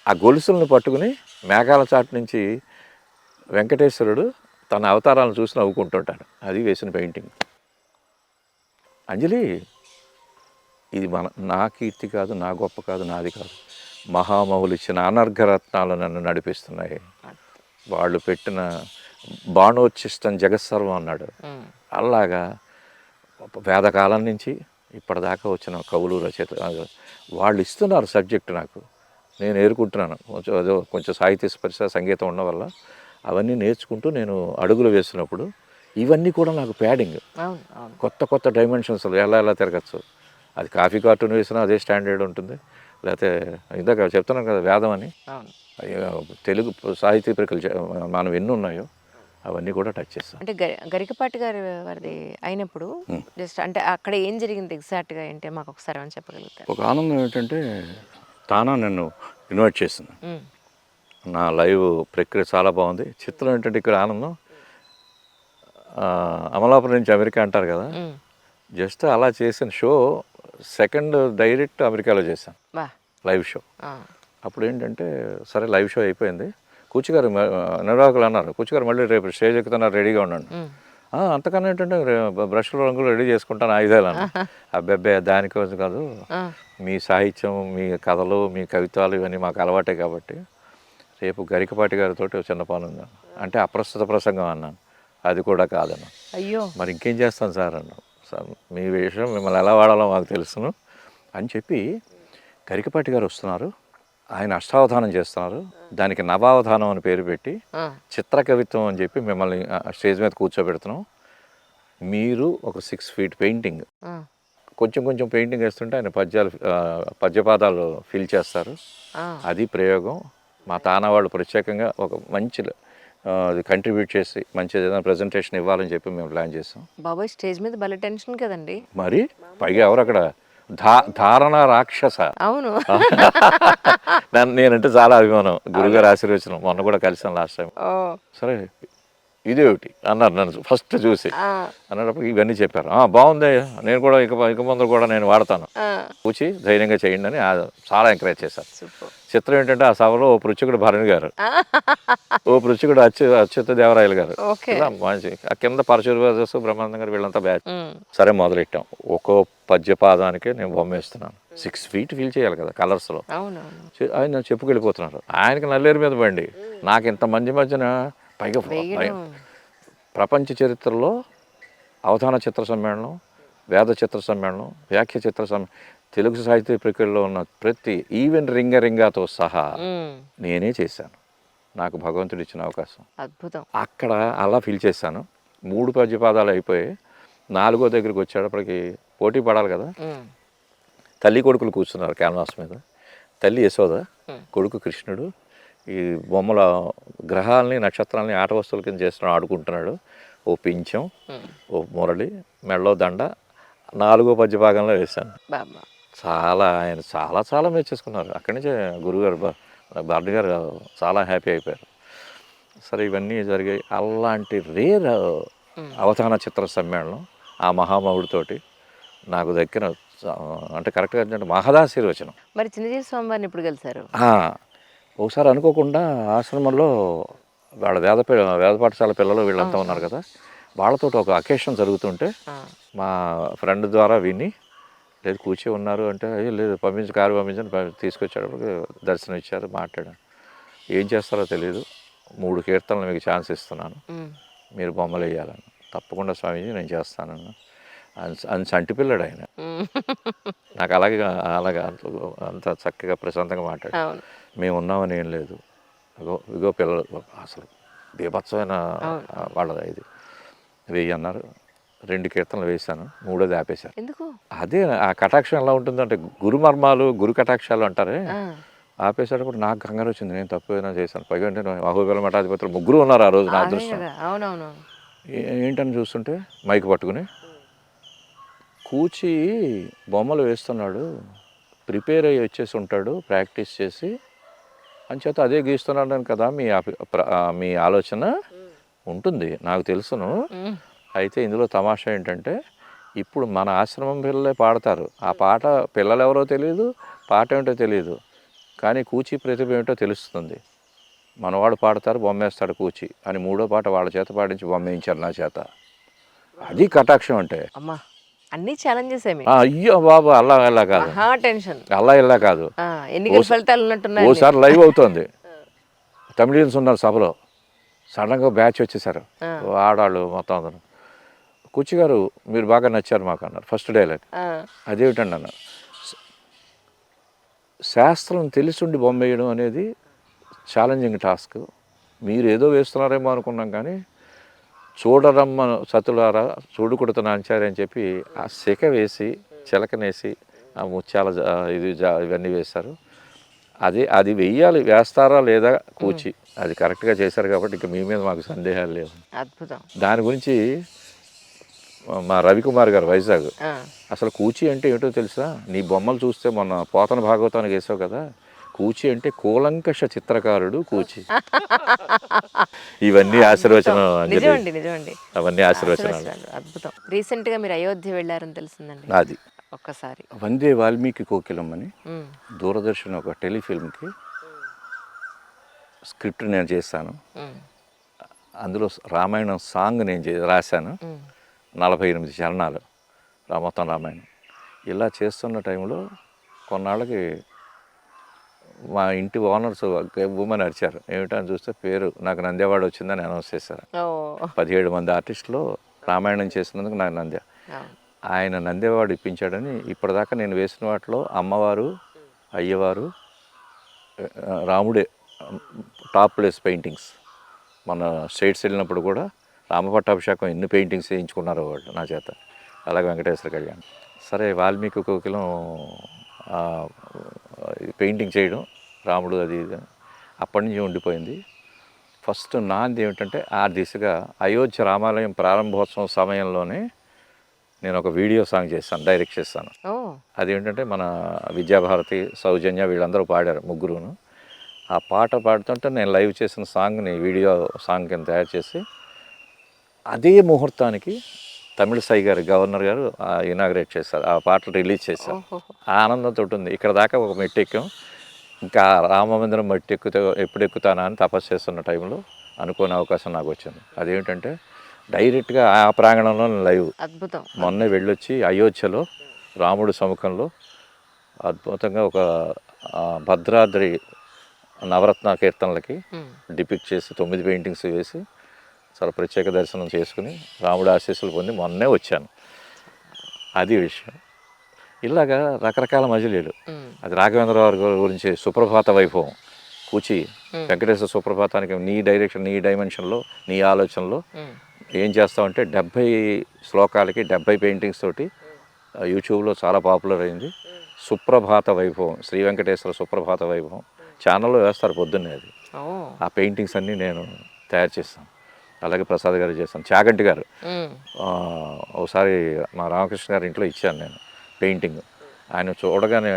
ఆ గొలుసులను పట్టుకుని మేఘాల చాటు నుంచి వెంకటేశ్వరుడు తన అవతారాలను చూసి నవ్వుకుంటుంటాడు. అది వేసిన పెయింటింగ్. అంజలి ఇది నా కీర్తి కాదు, నా గొప్ప కాదు, నాది కాదు, మహామహులు ఇచ్చిన అనర్ఘరత్నాలు నన్ను నడిపిస్తున్నాయి. వాళ్ళు పెట్టిన బాణోచ్చిష్టం జగత్సర్వం అన్నాడు. అలాగా వేదకాలం నుంచి ఇప్పటిదాకా వచ్చిన కవులు రచయిత వాళ్ళు ఇస్తున్నారు సబ్జెక్ట్ నాకు, నేను ఏరుకుంటున్నాను. కొంచెం సాహిత్య స్పర్శ సంగీతం ఉండడం వల్ల అవన్నీ నేర్చుకుంటూ నేను అడుగులు వేసినప్పుడు ఇవన్నీ కూడా నాకు ప్యాడింగ్, కొత్త డైమెన్షన్స్లో ఎలా తిరగచ్చు. అది కాఫీ కార్టూన్ వేసినా అదే స్టాండర్డ్ ఉంటుంది, లేకపోతే ఇందాక చెప్తున్నాను కదా వేదం అని, తెలుగు సాహితీ ప్రక్రియ మనం ఎన్ని ఉన్నాయో అవన్నీ కూడా టచ్ చేస్తాం. అంటే గరికపాటి గారి వారిది అయినప్పుడు జస్ట్ అంటే అక్కడ ఏం జరిగింది ఎగ్జాక్ట్గా ఏంటి మాకు ఒకసారి అని చెప్పగలుగుతారు? ఒక ఆనందం ఏంటంటే తానా నన్ను ఇన్వైట్ చేసింది, నా లైవ్ ప్రక్రియ చాలా బాగుంది. చిత్రం ఏంటంటే ఇక్కడ ఆనందం అమలాపురం నుంచి అమెరికా అంటారు కదా, జస్ట్ అలా చేసిన షో సెకండ్ డైరెక్ట్ అమెరికాలో చేశాను లైవ్ షో. అప్పుడు ఏంటంటే సరే లైవ్ షో అయిపోయింది, కూచిగారు నిర్వాహకులు అన్నారు కూచిగారు మళ్ళీ రేపు స్టేజ్ ఎక్కుతున్నారు రెడీగా ఉండండి. అంతకన్నా ఏంటంటే బ్రష్లు రంగులు రెడీ చేసుకుంటాను ఆయుధాలు అన్న. అబ్బాయి దానికోసం కాదు, మీ సాహిత్యం, మీ కథలు, మీ కవిత్వాలు ఇవన్నీ మాకు అలవాటే కాబట్టి రేపు గరికపాటి గారితో చిన్న పని ఉంది అంటే అప్రస్తుత ప్రసంగం అన్నాను. అది కూడా కాదన్నా. అయ్యో మరి ఇంకేం చేస్తాను సార్ అన్నా. సార్ మీ విషయం మిమ్మల్ని ఎలా వాడాలో మాకు తెలుసును అని చెప్పి గరికపాటి గారు వస్తున్నారు, ఆయన అష్టావధానం చేస్తున్నారు, దానికి నవావధానం అని పేరు పెట్టి చిత్రకవిత్వం అని చెప్పి మిమ్మల్ని స్టేజ్ మీద కూర్చోబెడుతున్నాం. మీరు ఒక 6 feet పెయింటింగ్, కొంచెం పెయింటింగ్ వేస్తుంటే ఆయన పద్యపాదాలు ఫిల్ చేస్తారు. అది ప్రయోగం. మా తానా వాళ్ళు ప్రత్యేకంగా ఒక మంచి కంట్రిబ్యూట్ చేసి మంచి ఏదైనా ప్రజెంటేషన్ ఇవ్వాలని చెప్పి మేము ప్లాన్ చేసాం. బాబాయ్ స్టేజ్ మీద భలే టెన్షన్ కదండి. మరి పైగా ఎవరు అక్కడ ధారణ రాక్షస. అవును నేనంటే చాలా అభిమానం, గురుగారు ఆశీర్వచనం. మొన్న కూడా కలిసాను లాస్ట్ టైం. సరే ఇదేమిటి అన్నారు నన్ను ఫస్ట్ చూసి. అన్నప్పుడు ఇవన్నీ చెప్పారు, బాగుంది, నేను కూడా ఇక ముందు కూడా నేను వాడతాను, కూర్చి ధైర్యంగా చేయండి అని చాలా ఎంకరేజ్ చేశారు. చిత్రం ఏంటంటే ఆ సభలో ఓ పృచ్ఛకుడు భరణి గారు, ఓ పృచ్ఛకుడు అచ్యుత దేవరాయలు గారు, మంచి ఆ కింద పరశురాజు బ్రహ్మానందం గారు, వీళ్ళంతా బ్యాచ్. సరే మొదలెట్టాం. ఒక్కో పద్యపాదానికి నేను బొమ్మ వేస్తున్నాను. 6 feet ఫీల్ చేయాలి కదా కలర్స్లో. ఆయన చెప్పుకెళ్ళిపోతున్నారు, ఆయనకి నల్లేరు మీద బండి, నాకు ఇంత మధ్యన పైగా ప్రపంచ చరిత్రలో అవధాన చిత్ర సమ్మేళనం, వేద చిత్ర సమ్మేళనం, వ్యాఖ్య చిత్ర సమ్మేళనం, తెలుగు సాహిత్య ప్రక్రియలో ఉన్న ప్రతి ఈవెన్ రింగాతో సహా నేనే చేశాను. నాకు భగవంతుడు ఇచ్చిన అవకాశం. అద్భుతం. అక్కడ అలా ఫీల్ చేశాను. 3 పద్యపాదాలు అయిపోయి 4గో దగ్గరికి వచ్చేటప్పటికి పోటీ పడాలి కదా. తల్లి కొడుకులు కూర్చున్నారు క్యాన్వాస్ మీద. తల్లి యశోద, కొడుకు కృష్ణుడు. ఈ బొమ్మల గ్రహాలని నక్షత్రాలని ఆట వస్తువుల కింద చేస్తున్నాడు, ఆడుకుంటున్నాడు. ఓ పింఛం, ఓ మురళి, మెడలో దండ 4గో పద్యభాగంలో వేశాను. ఆయన చాలా చాలా మెచ్చేసుకున్నారు. అక్కడి నుంచే గురుగారు బార్డు గారు చాలా హ్యాపీ అయిపోయారు. సరే ఇవన్నీ జరిగాయి. అలాంటి రేర్ అవధాన చిత్ర సమ్మేళనం ఆ మహామహుడితోటి నాకు దక్కిన, అంటే కరెక్ట్గా అంటే మహదాశీర్వచనం. మరి చిన్నజీవి స్వామి వారిని ఎప్పుడు కలిశారు? ఒకసారి అనుకోకుండా ఆశ్రమంలో వాళ్ళ వేద పాఠశాల పిల్లలు వీళ్ళంతా ఉన్నారు కదా, వాళ్ళతో ఒక అకేషన్ జరుగుతుంటే మా ఫ్రెండ్ ద్వారా విని, లేదు కూర్చో ఉన్నారు అంటే, లేదు కారు పంపించని తీసుకొచ్చాడు. దర్శనం ఇచ్చారు, మాట్లాడాను. ఏం చేస్తారో తెలియదు, 3 కీర్తనలు మీకు ఛాన్స్ ఇస్తున్నాను, మీరు బొమ్మలు వేయాలని. తప్పకుండా స్వామీజీ నేను చేస్తానన్న. అని చంటి పిల్లడు ఆయన. నాకు అలాగే అంత చక్కగా ప్రశాంతంగా మాట్లాడాడు. మేము ఉన్నామని ఏం లేదు, ఇగో పిల్లలు అసలు బీభత్సమైన వాళ్ళది ఇది, వెయ్యి అన్నారు. 2 కీర్తనలు వేశాను, 3వది ఆపేశారు. ఎందుకు? అదే ఆ కటాక్షం ఎలా ఉంటుందంటే, గురుమర్మాలు గురు కటాక్షాలు అంటారే, ఆపేసేటప్పుడు నాకు కంగారు వచ్చింది. నేను తప్పు ఏదైనా చేశాను. పైగా అంటే అహోబిల మఠాధిపతులు 3 ఉన్నారు ఆ రోజు. నా అదృష్టం. ఏంటని చూస్తుంటే మైక్ పట్టుకుని, కూచి బొమ్మలు వేస్తున్నాడు, ప్రిపేర్ అయ్యి వచ్చేసి ఉంటాడు ప్రాక్టీస్ చేసి, అంచేత అదే గీస్తున్నాడు కదా మీ ఆలోచన ఉంటుంది, నాకు తెలుసును. అయితే ఇందులో తమాషా ఏంటంటే, ఇప్పుడు మన ఆశ్రమం పిల్లలే పాడతారు. ఆ పాట పిల్లలు ఎవరో తెలియదు, పాట ఏమిటో తెలియదు, కానీ కూచి ప్రతిభ ఏమిటో తెలుస్తుంది. మనవాడు పాడతారు, బొమ్మేస్తాడు కూచి అని 3వ పాట వాళ్ళ చేత పాడించి బొమ్మేయించారు నా చేత. అది కటాక్షం అంటే. అన్ని ఛాలెంజెస్. అయ్యో బాబు, అలా కాదు, ఇలా కాదు. ఓసారి లైవ్ అవుతుంది, తమిళియన్స్ ఉన్నారు సభలో, సడన్గా బ్యాచ్ వచ్చేసారు, ఆడాళ్ళు మొత్తం అందరూ. కూచి గారు మీరు బాగా నచ్చారు మాకు అన్నారు ఫస్ట్ డైలాగ్. అదేమిటండి అన్నారు, శాస్త్రం తెలిసుండి బొమ్మ వేయడం అనేది ఛాలెంజింగ్ టాస్క్. మీరు ఏదో వేస్తున్నారేమో అనుకున్నాం, కానీ చూడరమ్మ సతులారా చూడు కుడుతున్న అంచారు అని చెప్పి ఆ శిఖ వేసి చిలకనేసి ఆ ముత్యాల ఇవన్నీ వేస్తారు. అది వెయ్యాలి, వేస్తారా లేదా కూచి, అది కరెక్ట్గా చేశారు కాబట్టి ఇక మీ మీద మాకు సందేహాలు లేవు. అద్భుతం. దాని గురించి మా రవికుమార్ గారు వైజాగ్, అసలు కూచి అంటే ఏమిటో తెలుసా, నీ బొమ్మలు చూస్తే మొన్న పోతన భాగవతానికి వేసావు కదా, కూచి అంటే కూలంకష చిత్రకారుడు కూచి. ఇవన్నీ ఆశీర్వచనం, అవన్నీ ఆశీర్వచనాలు. అద్భుతం. రీసెంట్ గా మీరు అయోధ్య వెళ్ళారని తెలిసిందండి. అది ఒక్కసారి వందే వాల్మీకి కోకిలం అని దూరదర్శన్ ఒక టెలిఫిల్మ్కి స్క్రిప్ట్ నేను చేశాను. అందులో రామాయణం సాంగ్ నేను రాశాను, 48 చరణాలు మొత్తం రామాయణం. ఇలా చేస్తున్న టైంలో కొన్నాళ్ళకి మా ఇంటి ఓనర్స్ ఉమెన్ అరిచారు. ఏమిటని చూస్తే పేరు నాకు నంది అవార్డు వచ్చిందని అనౌన్స్ చేశారు. 17 మంది ఆర్టిస్టులు రామాయణం చేసినందుకు నాకు నంది, ఆయన నంది అవార్డు ఇప్పించాడని. ఇప్పటిదాకా నేను వేసిన వాటిలో అమ్మవారు, అయ్యవారు, రాముడే టాప్ ప్లేస్ పెయింటింగ్స్. మన స్టేట్స్ వెళ్ళినప్పుడు కూడా రామపట్టాభిషేకం ఎన్ని పెయింటింగ్స్ వేయించుకున్నారో వాళ్ళు నా చేత. అలాగే వెంకటేశ్వర కళ్యాణ్. సరే వాల్మీకి కోకిలం పెయింటింగ్ చేయడం, రాముడు అది ఇది అప్పటి నుంచి ఉండిపోయింది. ఫస్ట్ నాంది ఏమిటంటే, ఆ దిశగా అయోధ్య రామాలయం ప్రారంభోత్సవం సమయంలోనే నేను ఒక వీడియో సాంగ్ చేస్తాను, డైరెక్ట్ చేస్తాను. అదేంటంటే మన విద్యాభారతి, సౌజన్య వీళ్ళందరూ పాడారు, 3. ఆ పాట పాడుతుంటే నేను లైవ్ చేసిన సాంగ్ని వీడియో సాంగ్ కింద తయారు చేసి, అదే ముహూర్తానికి తమిళసై గారు గవర్నర్ గారు ఇనాగ్రేట్ చేశారు, ఆ పాటలు రిలీజ్ చేశారు. ఆ ఆనందంతో ఉంది. ఇక్కడ దాకా ఒక మెట్టు ఎక్కాం, ఇంకా రామమందిరం మట్టి ఎప్పుడు ఎక్కుతానా అని తపస్సు చేస్తున్న టైంలో అనుకోని అవకాశం నాకు వచ్చింది. అదేమిటంటే డైరెక్ట్గా ఆ ప్రాంగణంలో లైవ్. అద్భుతం. మొన్నే వెళ్ళొచ్చి అయోధ్యలో రాముడు సముఖంలో అద్భుతంగా ఒక భద్రాద్రి నవరత్న కీర్తనలకి డిపిక్ట్ చేసి 9 పెయింటింగ్స్ వేసి చాలా ప్రత్యేక దర్శనం చేసుకుని రాముడు ఆశీస్సులు పొంది మొన్నే వచ్చాను. అది విషయం. ఇలాగా రకరకాల మజిలీలు. అది రాఘవేంద్రరావు గురించి సుప్రభాత వైభవం కూచి వెంకటేశ్వర సుప్రభాతానికి నీ డైరెక్షన్, నీ డైమెన్షన్లో, నీ ఆలోచనలో ఏం చేస్తామంటే 70 శ్లోకాలకి 70 పెయింటింగ్స్ తోటి యూట్యూబ్లో చాలా పాపులర్ అయింది. సుప్రభాత వైభవం, శ్రీ వెంకటేశ్వర సుప్రభాత వైభవం ఛానల్లో వేస్తారు పొద్దున్నే. అది ఆ పెయింటింగ్స్ అన్నీ నేను తయారు చేస్తాను. అలాగే ప్రసాద్ గారు చేస్తాను. చాగంటి గారు ఒకసారి మా రామకృష్ణ గారి ఇంట్లో ఇచ్చాను నేను పెయింటింగ్. ఆయన చూడగానే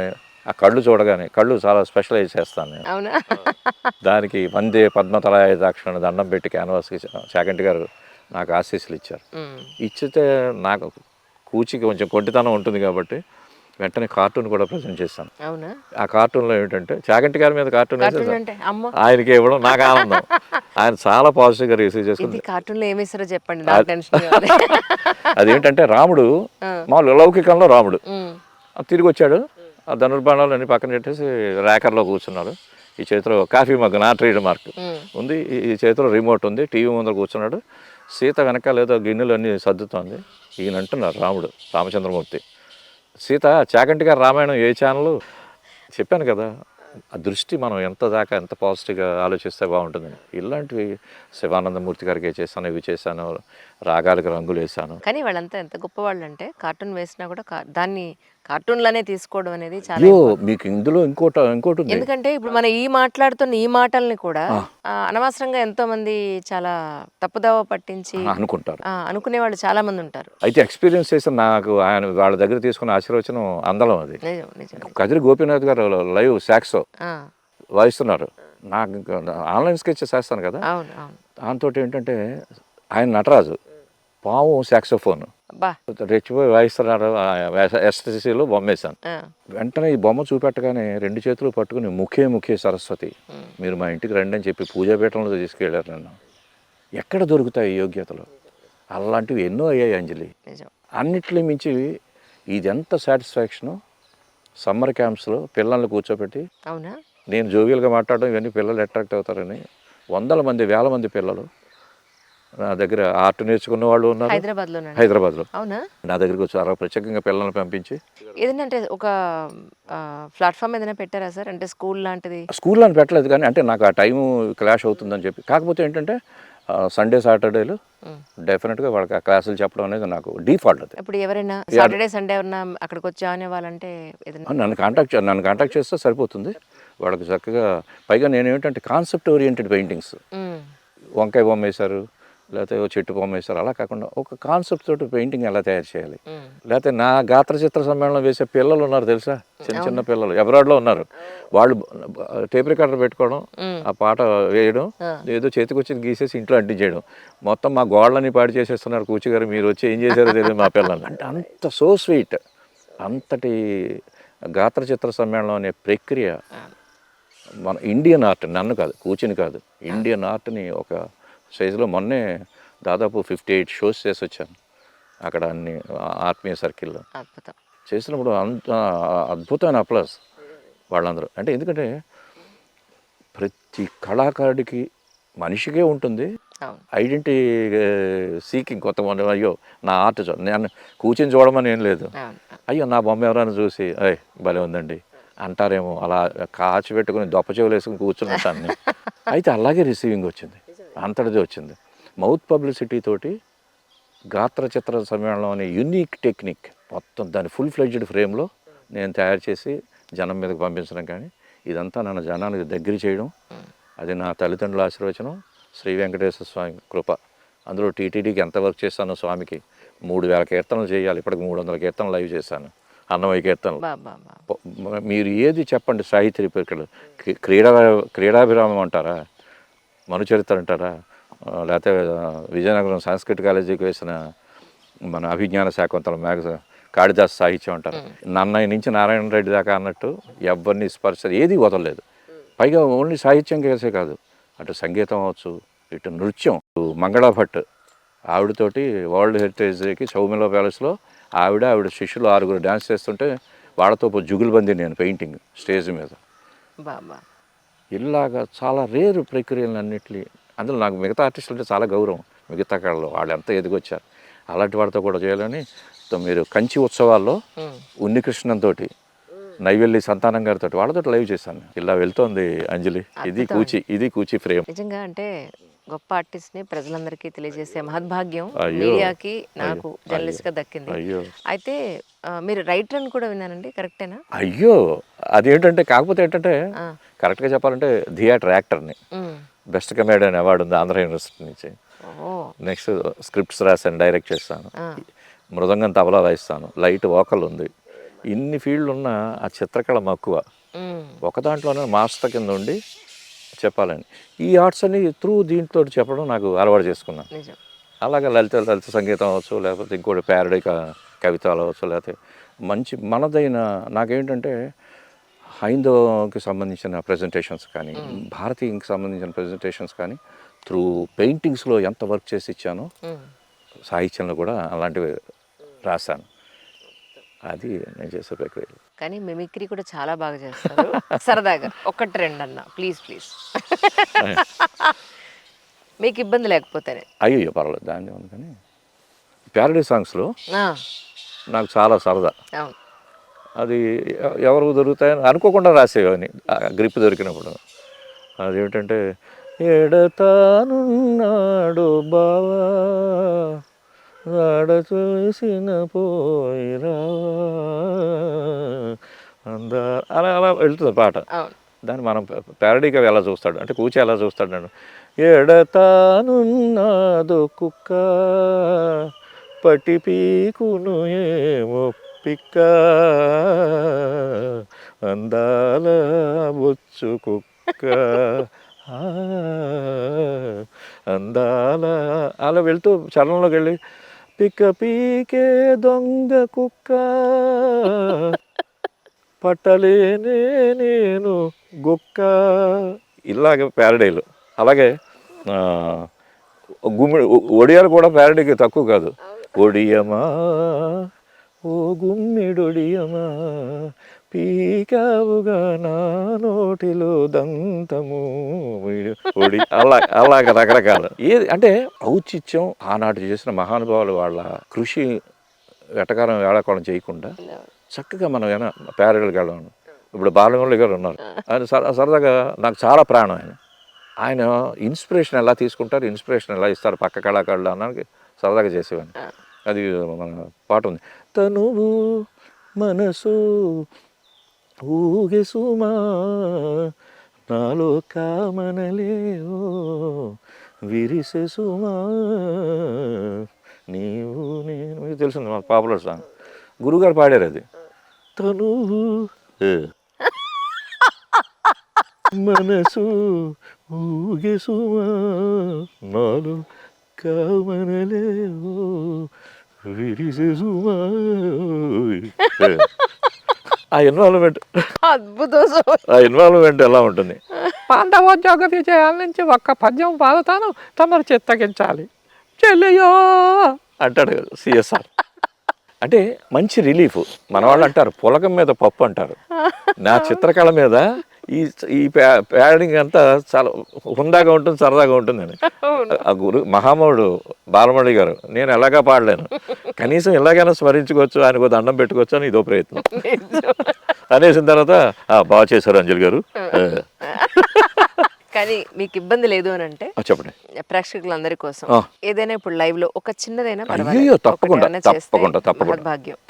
ఆ కళ్ళు చాలా స్పెషలైజ్ చేస్తాను నేను. అవునా? దానికి వందే పద్మతలాయ దాక్షణ దండం పెట్టి క్యాన్వాస్కి చాగంటి గారు నాకు ఆశీస్సులు ఇచ్చారు. ఇచ్చితే నాకు కూచికి కొంచెం కొంటితనం ఉంటుంది కాబట్టి వెంటనే కార్టూన్ కూడా ప్రజెంట్ చేశాను. అవునా? ఆ కార్టూన్లో ఏంటంటే చాగంటి గారి మీద కార్టూన్ ఆయనకి ఇవ్వడం నాకు ఆనందం. ఆయన చాలా పాజిటివ్గా రిసీవ్ చేసుకుంది. కార్టూన్లో ఏమేసారో చెప్పండి. అదేంటంటే రాముడు మామూలు లౌకికంలో రాముడు తిరిగి వచ్చాడు. ఆ ధనుర్బాణాలు అన్ని పక్కన పెట్టేసి ర్యాకర్లో కూర్చున్నాడు. ఈ చేతిలో కాఫీ మగ్, నా ట్రేడ్ మార్క్ ఉంది, ఈ చేతిలో రిమోట్ ఉంది, టీవీ ముందర కూర్చున్నాడు. సీత వెనక లేదో గిన్నెలు అన్నీ సర్దుతోంది. ఈయన అంటున్నారు రాముడు రామచంద్రమూర్తి. సీత చాగంటి గారు రామాయణం ఏ ఛానల్ చెప్పాను కదా, ఆ దృష్టి మనం ఎంత పాజిటివ్గా ఆలోచిస్తే బాగుంటుందని. ఇలాంటివి శివానందమూర్తి గారికి చేశాను, ఇవి చేశాను, రాగాలకు రంగులు వేసాను. కానీ వాళ్ళంతా ఎంత గొప్పవాళ్ళు అంటే కార్టూన్ వేసినా కూడా దాన్ని కార్టూన్లోనే తీసుకోవడం అనేది చాలా. మీకు ఇందులో ఇంకోటి ఉంది. ఎందుకంటే ఇప్పుడు మనం మాట్లాడుతున్న ఈ మాటల్ని కూడా అనవసరంగా ఎంతో మంది చాలా తప్పుదావ పట్టించి అనుకుంటారు, అనుకునే వాళ్ళు చాలా మంది ఉంటారు. అయితే ఎక్స్పీరియన్స్ చేసిన నాకు ఆయన వాళ్ళ దగ్గర తీసుకున్న ఆశీర్వచనం అందలం. అది కదిరి గోపీనాథ్ గారు లైవ్ సాక్సో వాయిస్తున్నారు. నాకు ఆన్లైన్ స్కెచ్ చేస్తాను కదా, దాంతో ఏంటంటే ఆయన నటరాజు, పాము సాక్సోఫోన్ రెచ్చిపోయి వాయిస్తున్నారు. ఎస్టీసీలో బొమ్మ వేశాను. వెంటనే ఈ బొమ్మ చూపెట్టగానే 2 చేతులు పట్టుకుని ముఖే సరస్వతి, మీరు మా ఇంటికి రండి అని చెప్పి పూజాపీఠంలో తీసుకెళ్ళారు నన్ను. ఎక్కడ దొరుకుతాయి యోగ్యతలు? అలాంటివి ఎన్నో అయ్యాయి అంజలి. అన్నిట్లో మించి ఇది ఎంత సాటిస్ఫాక్షను. సమ్మర్ క్యాంప్స్లో పిల్లల్ని కూర్చోబెట్టి నేను జోవియల్గా మాట్లాడడం, ఇవన్నీ పిల్లలు అట్రాక్ట్ అవుతారని 100 మంది 1000 మంది పిల్లలు నా దగ్గర ఆర్ట్ నేర్చుకున్న వాళ్ళు ఉన్నారు హైదరాబాద్లో. నా దగ్గరికి వచ్చారు. ప్రత్యేకంగా పిల్లల్ని పంపించి ఏదంటే ఒక ప్లాట్ఫామ్ ఏదైనా పెట్టారా సార్? అంటే స్కూల్ లాంటిది? స్కూల్ అని పెట్టలేదు, కానీ అంటే నాకు ఆ టైము క్లాష్ అవుతుందని చెప్పి. కాకపోతే ఏంటంటే సండే సాటర్డేలు డెఫినెట్గా వాళ్ళకి ఆ క్లాసులు చెప్పడం అనేది నాకు డిఫాల్ట్. అది ఇప్పుడు ఎవరైనా సాటర్డే సండే ఎవరైనా అక్కడికి వచ్చి జాయిన్ అవ్వాలంటే నన్ను కాంటాక్ట్ చేస్తే సరిపోతుంది. వాళ్ళకి చక్కగా, పైగా నేను ఏంటంటే కాన్సెప్ట్ ఓరియంటెడ్ పెయింటింగ్స్, వంకాయ బొమ్మ వేశారు, లేకపోతే చెట్టు బొమ్మ వేశారు, అలా కాకుండా ఒక కాన్సెప్ట్ తోటి పెయింటింగ్ ఎలా తయారు చేయాలి. లేకపోతే నా గాత్ర చిత్ర సమ్మేళనం వేసే పిల్లలు ఉన్నారు తెలుసా, చిన్న పిల్లలు అబ్రాడ్లో ఉన్నారు. వాళ్ళు టేప్ రికార్డర్ పెట్టుకోవడం, ఆ పాట వేయడం, ఏదో చేతికి వచ్చి గీసేసి ఇంట్లో అంటించేయడం, మొత్తం మా గోడలని పాడు చేసేస్తున్నారు. కూచి గారు మీరు వచ్చి ఏం చేశారో తెలియదు మా పిల్లలు. అంటే అంత సో స్వీట్. అంతటి గాత్ర చిత్ర సమ్మేళనం అనే ప్రక్రియ మన ఇండియన్ ఆర్ట్, నన్ను కాదు, కూచిని కాదు, ఇండియన్ ఆర్ట్ని ఒక సైజులో మొన్నే దాదాపు 58 షోస్ చేసి వచ్చాను అక్కడ అన్ని ఆత్మీయ సర్కిల్లో. చేసినప్పుడు అంత అద్భుతమైన అప్లాస్ వాళ్ళందరూ. అంటే ఎందుకంటే ప్రతి కళాకారుడికి మనిషికే ఉంటుంది ఐడెంటిటీ సీకింగ్. కొంతమంది అయ్యో నా ఆర్ట్ నేను కూర్చొని చూడమని ఏం లేదు, అయ్యో నా బొమ్మ ఎవరైనా చూసి అయ్యి భలే ఉందండి అంటారేమో, అలా కాచి పెట్టుకుని దొప్ప చెవులు వేసుకుని కూర్చున్నట్టాన్ని. అయితే అలాగే రిసీవింగ్ వచ్చింది, అంతటిది వచ్చింది. మౌత్ పబ్లిసిటీ తోటి గాత్ర చిత్ర సమ్మేళనం అనే యూనిక్ టెక్నిక్ మొత్తం దాని ఫుల్ ఫ్లెడ్జ్డ్ ఫ్రేమ్లో నేను తయారు చేసి జనం మీదకి పంపించడం. కానీ ఇదంతా నన్ను జనానికి దగ్గర చేయడం, అది నా తల్లిదండ్రుల ఆశీర్వచనం, శ్రీ వెంకటేశ్వర స్వామి కృప. అందులో టీటీడీకి ఎంత వర్క్ చేశానో స్వామికి 3000 కీర్తనలు చేయాలి, ఇప్పటికి 300 కీర్తనలు లైవ్ చేశాను, అన్నమయ్య కీర్తనలు. మీరు ఏది చెప్పండి, సాహిత్య ప్రక్రియలు, క్రీడాభిరామం అంటారా, మనుచరిత్ర అంటారా, లేకపోతే విజయనగరం సంస్కృత కాలేజీకి వేసిన మన అభిజ్ఞాన శాకుంతలం మ్యాగజైన్, కాళిదాస్ సాహిత్యం అంటారు, నన్నయ్య నుంచి నారాయణ రెడ్డి దాకా అన్నట్టు ఎవరిని స్పర్శ ఏది వదలలేదు. పైగా ఓన్లీ సాహిత్యం కేసే కాదు, అటు సంగీతం అవ్వచ్చు, ఇటు నృత్యం. మంగళ భట్ ఆవిడతోటి వరల్డ్ హెరిటేజ్కి చౌమిలో ప్యాలెస్లో ఆవిడ శిష్యులు 6 డ్యాన్స్ చేస్తుంటే వాళ్ళతో జుగులుబంది నేను పెయింటింగ్ స్టేజ్ మీద. ఇలాగా చాలా రేరు ప్రక్రియలన్నింటినీ. అందులో నాకు మిగతా ఆర్టిస్టులు అంటే చాలా గౌరవం, మిగతా కళలో వాళ్ళు ఎంత ఎదిగొచ్చారు, అలాంటి వాడితో కూడా చేయాలని. మీరు కంచి ఉత్సవాల్లో ఉన్నికృష్ణంతో నైవేలి సంతానం గారితో వాళ్ళతో లైవ్ చేశాను. ఇలా వెళ్తోంది అంజలి, ఇది కూచి ఫ్రేమ్. నిజంగా అంటే గొప్ప ఆర్టిస్ట్ని ప్రజలందరికీ తెలియజేసే మహద్భాగ్యం అయ్యో, మీడియాకి నాకు జర్నలిస్ట్గా దక్కింది. అయ్యో అయితే మీరు రైటర్ అని కూడా విన్నానండి, కరెక్టేనా? అయ్యో, అదేంటంటే కాకపోతే ఏంటంటే కరెక్ట్గా చెప్పాలంటే థియేటర్ యాక్టర్ని. బెస్ట్ కమెడియన్ అవార్డు ఉంది ఆంధ్ర యూనివర్సిటీ నుంచి. నెక్స్ట్ స్క్రిప్ట్స్ రాశాను, డైరెక్ట్ చేస్తాను, మృదంగం తబలా వాయిస్తాను, లైట్ వోకల్ ఉంది. ఇన్ని ఫీల్డ్లు ఉన్న ఆ చిత్రకళ మక్కువ ఒక దాంట్లోనే మాస్టర్ కింద ఉండి చెప్పాలని ఈ ఆర్ట్స్ అని దీంట్లో చెప్పడం నాకు అలవాటు చేసుకున్నాను. అలాగే లలిత సంగీతం అవ్వచ్చు, లేకపోతే ఇంకోటి ప్యారడీ కవితలు అవ్వచ్చు, లేకపోతే మంచి మనదైన నాకేంటంటే హైందవకి సంబంధించిన ప్రజెంటేషన్స్ కానీ, భారతీయంకి సంబంధించిన ప్రజెంటేషన్స్ కానీ పెయింటింగ్స్లో ఎంత వర్క్ చేసి ఇచ్చానో సాహిత్యంలో కూడా అలాంటివి రాశాను. అది నేను చేసే ప్రక్రియ. కానీ మిమిక్రీ కూడా చాలా బాగా చేస్తారు. సరదాగా ఒకటి రెండు అన్న ప్లీజ్. మీకు ఇబ్బంది లేకపోతేనే. అయ్యో పర్వాలేదు, దాన్ని ఉంది. కానీ ప్యారడీ సాంగ్స్లో నాకు చాలా సరదా. అది ఎవరు దొరుకుతాయని అనుకోకుండా రాసేవని గ్రిప్ దొరికినప్పుడు. అదేమిటంటే ఎడతానున్నాడు బావా ఆడ చూసిన పోయిరా అందా అలా అలా వెళ్తుంది పాట. దాన్ని మనం ప్యారడీగా ఎలా చూస్తాడు అంటే కూచి ఎలా చూస్తాడు నన్ను. ఎడతానున్నాదో కుక్క పట్టి పీకును ఏమో పిక్క అందాల బొచ్చు కుక్క అందాల అలా వెళ్తూ చరణంలోకి వెళ్ళి పిక్క పీకే దొంగ కుక్క పట్టలేనే నేను గుక్క, ఇలాగే ప్యారడీలు. అలాగే ఒడియాలు కూడా ప్యారడీకి తక్కువ కాదు. ఒడియమా ఓ గుమ్మిడొడియమా పీకావుగా నా నోటిలో దంతము ఒడి, అలాగ రకరకాలు. ఏది అంటే ఔచిత్యం ఆనాడు చేసిన మహానుభావులు వాళ్ళ కృషి వెటకారం వేళాకోళం చేయకుండా చక్కగా మనం ఏమైనా ప్యారడీలకు వెళ్ళాము. ఇప్పుడు బాలమురళి గారు ఉన్నారు, ఆయన సరదాగా నాకు చాలా ప్రాణం. ఆయన ఇన్స్పిరేషన్ ఎలా తీసుకుంటారు, ఇన్స్పిరేషన్ ఎలా ఇస్తారు పక్క కళాకారులు అన్నానికి సరదాగా చేసేవాడిని. అది మన పాట ఉంది, తనువు మనసు ఊగే సుమా నాలో కామనలేవో విరిసే సుమా నీవు నేను. మీకు తెలిసింది మా పాపులర్ సాంగ్, గురుగారు పాడారు అది. తనువు మనసు ఊగే సుమా నాలో కామనలేవో విరిసే సుమా. ఆ ఇన్వాల్వ్మెంట్ ఎలా ఉంటుంది? పాండవోద్యోగ విజయాల నుంచి ఒక్క పద్యం పాడుతాను తమరు చిత్తగించాలి చెల్లెయో అంటాడు సిఎస్ఆర్. అంటే మంచి రిలీఫ్. మన వాళ్ళు అంటారు పులకం మీద పప్పు అంటారు. నా చిత్రకళ మీద ఈ ప్యాడింగ్ అంతా చాలా హుందాగా ఉంటుంది, సరదాగా ఉంటుందని. ఆ మహామౌడు బాలమురళి గారు నేను ఎలాగా పాడలేను, కనీసం ఎలాగైనా స్మరించుకోవచ్చు, ఆయనకు దండం పెట్టుకోవచ్చు అని ఇదో ప్రయత్నం అనేసిన తర్వాత బాగా చేశారు అంజలి గారు. కానీ మీకు ఇబ్బంది లేదు అని అంటే చెప్పండి, ప్రేక్షకులందరి కోసం ఏదైనా ఇప్పుడు లైవ్ లో ఒక చిన్నదైనా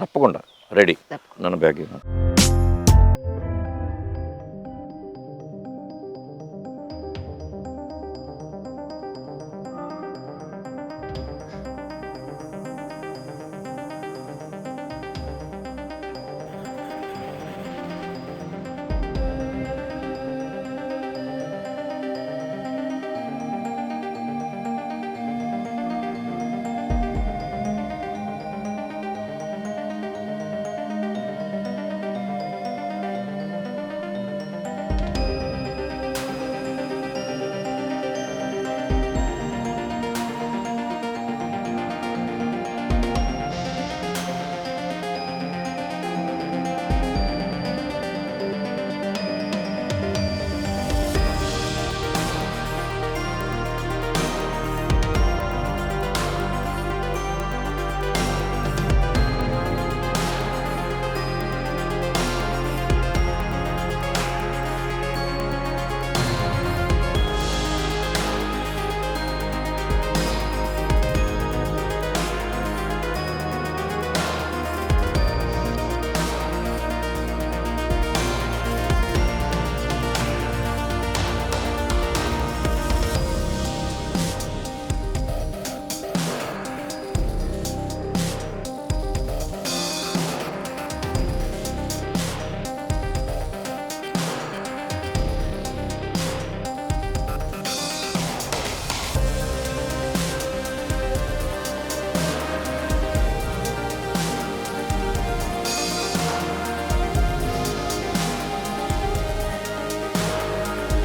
తప్పకుండా రెడీ. నన్ను బ్యాగ్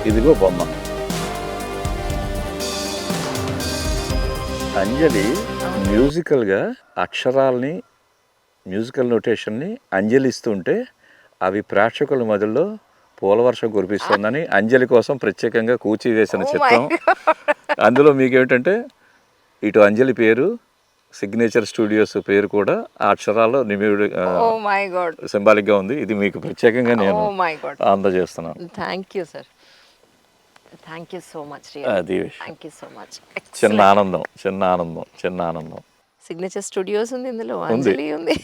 ఇదిగో బొమ్మ. అంజలి మ్యూజికల్గా అక్షరాల్ని, మ్యూజికల్ నోటేషన్ని అంజలి ఇస్తుంటే అవి ప్రేక్షకుల మధ్యలో పూలవర్షం కురిపిస్తుందని అంజలి కోసం ప్రత్యేకంగా కూచి వేసిన చిత్రం. అందులో మీకేమిటంటే ఇటు అంజలి పేరు, సిగ్నేచర్ స్టూడియోస్ పేరు కూడా ఆ అక్షరాల్లో నిమిడి ఓ మై గాడ్, సింబాలిక్గా ఉంది. ఇది మీకు ప్రత్యేకంగా నేను ఓ మై గాడ్, అందజేస్తున్నాను. Thank you sir, thank you so much, అది థ్యాంక్ యూ సో మచ్. చిన్న ఆనందం, చిన్న ఆనందం, చిన్న ఆనందం. సిగ్నేచర్ స్టూడియోస్ ఉంది, ఇందులో అంజలి ఉంది,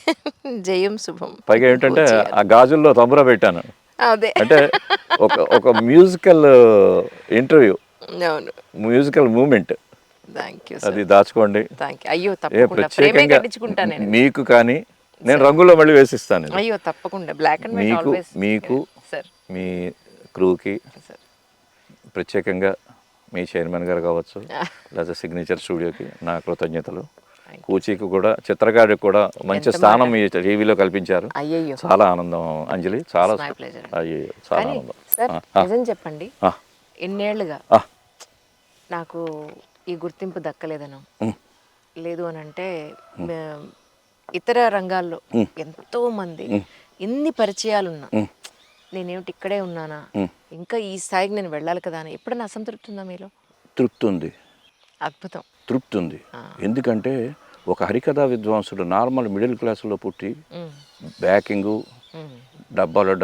జయం శుభం. పైగా ఏంటంటే ఆ గాజుల్లో తబురా పెట్టాను. అదే అంటే ఒక మ్యూజికల్ ఇంటర్వ్యూ, అవును, మ్యూజికల్ మూమెంట్. థ్యాంక్ యూ అది దాచుకోండి. Thank you. అయ్యో ఏ తప్పకుండా ప్రేమే ప్రత్యేకంగా కట్టించుకుంటాను నేను. మీకు కానీ నేను రంగుల్లో మళ్ళీ వేసిస్తాను ఇది. అయ్యో తప్పకుండా, బ్లాక్ అండ్ వైట్ మీకు ఆల్వేస్. మీకు సార్ మీ క్రూకి సార్, ప్రత్యేకంగా మీ చైర్మన్ గారు కావచ్చు, లేదా సిగ్నేచర్ స్టూడియోకి నా కృతజ్ఞతలు. కూచికి కూడా, చిత్రకారుడికి కూడా మంచి స్థానం మీ టీవీలో కల్పించారు. అయ్యయ్యో చాలా ఆనందం అంజలి, చాలా మై ప్లెజర్. అయ్యో చాలా కానీ ఆనందం. సార్ నిజం చెప్పండి, ఎన్నేళ్లుగా నాకు ఈ గుర్తింపు దక్కలేదను, లేదు అని అంటే ఇతర రంగాల్లో ఎంతో మంది ఎన్ని పరిచయాలున్నా నేనేమిటి ఇక్కడే ఉన్నానా, ఇంకా ఈ స్థాయికి నేను వెళ్ళాలి కదా అని ఎప్పుడైనా అసంతృప్తి ఉందా మీలో? తృప్తి ఉంది, అద్భుతం, తృప్తి ఉంది. ఎందుకంటే ఒక హరికథా విద్వాంసుడు నార్మల్ మిడిల్ క్లాసులో పుట్టి బ్యాకింగు, డబ్బాలు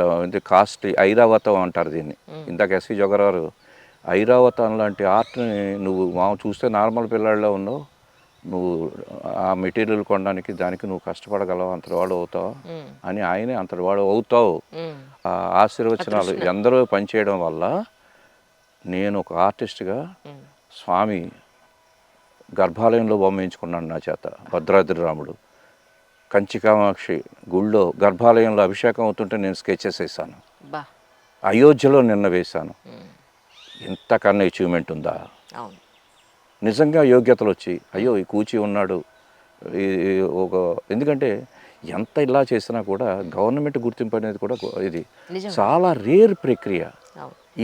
కాస్ట్లీ ఐరావతం అంటారు దీన్ని. ఇందాక ఎస్వి జోగరావు ఐరావతం లాంటి ఆర్ట్ని నువ్వు చూస్తే నార్మల్ పిల్లాడిలో ఉన్నావు, నువ్వు ఆ మెటీరియల్ కొనడానికి దానికి నువ్వు కష్టపడగలవు, అంతటి వాడు అవుతావు అని ఆయనే అంతటి వాడు అవుతావు. ఆ ఆశీర్వచనాలు ఎందరో పనిచేయడం వల్ల నేను ఒక ఆర్టిస్ట్గా స్వామి గర్భాలయంలో బొమ్మ వేయించుకున్నాను నా చేత. భద్రాద్రి రాముడు, కంచి కామాక్షి గుళ్ళో గర్భాలయంలో అభిషేకం అవుతుంటే నేను స్కెచెస్ వేసాను. అయోధ్యలో నిన్న వేశాను. ఇంతకన్నా అచీవ్మెంట్ ఉందా? నిజంగా యోగ్యతలు వచ్చి అయ్యో ఈ కూచి ఉన్నాడు ఒక, ఎందుకంటే ఎంత ఇలా చేసినా కూడా గవర్నమెంట్ గుర్తింపు అనేది కూడా ఇది చాలా రేర్ ప్రక్రియ.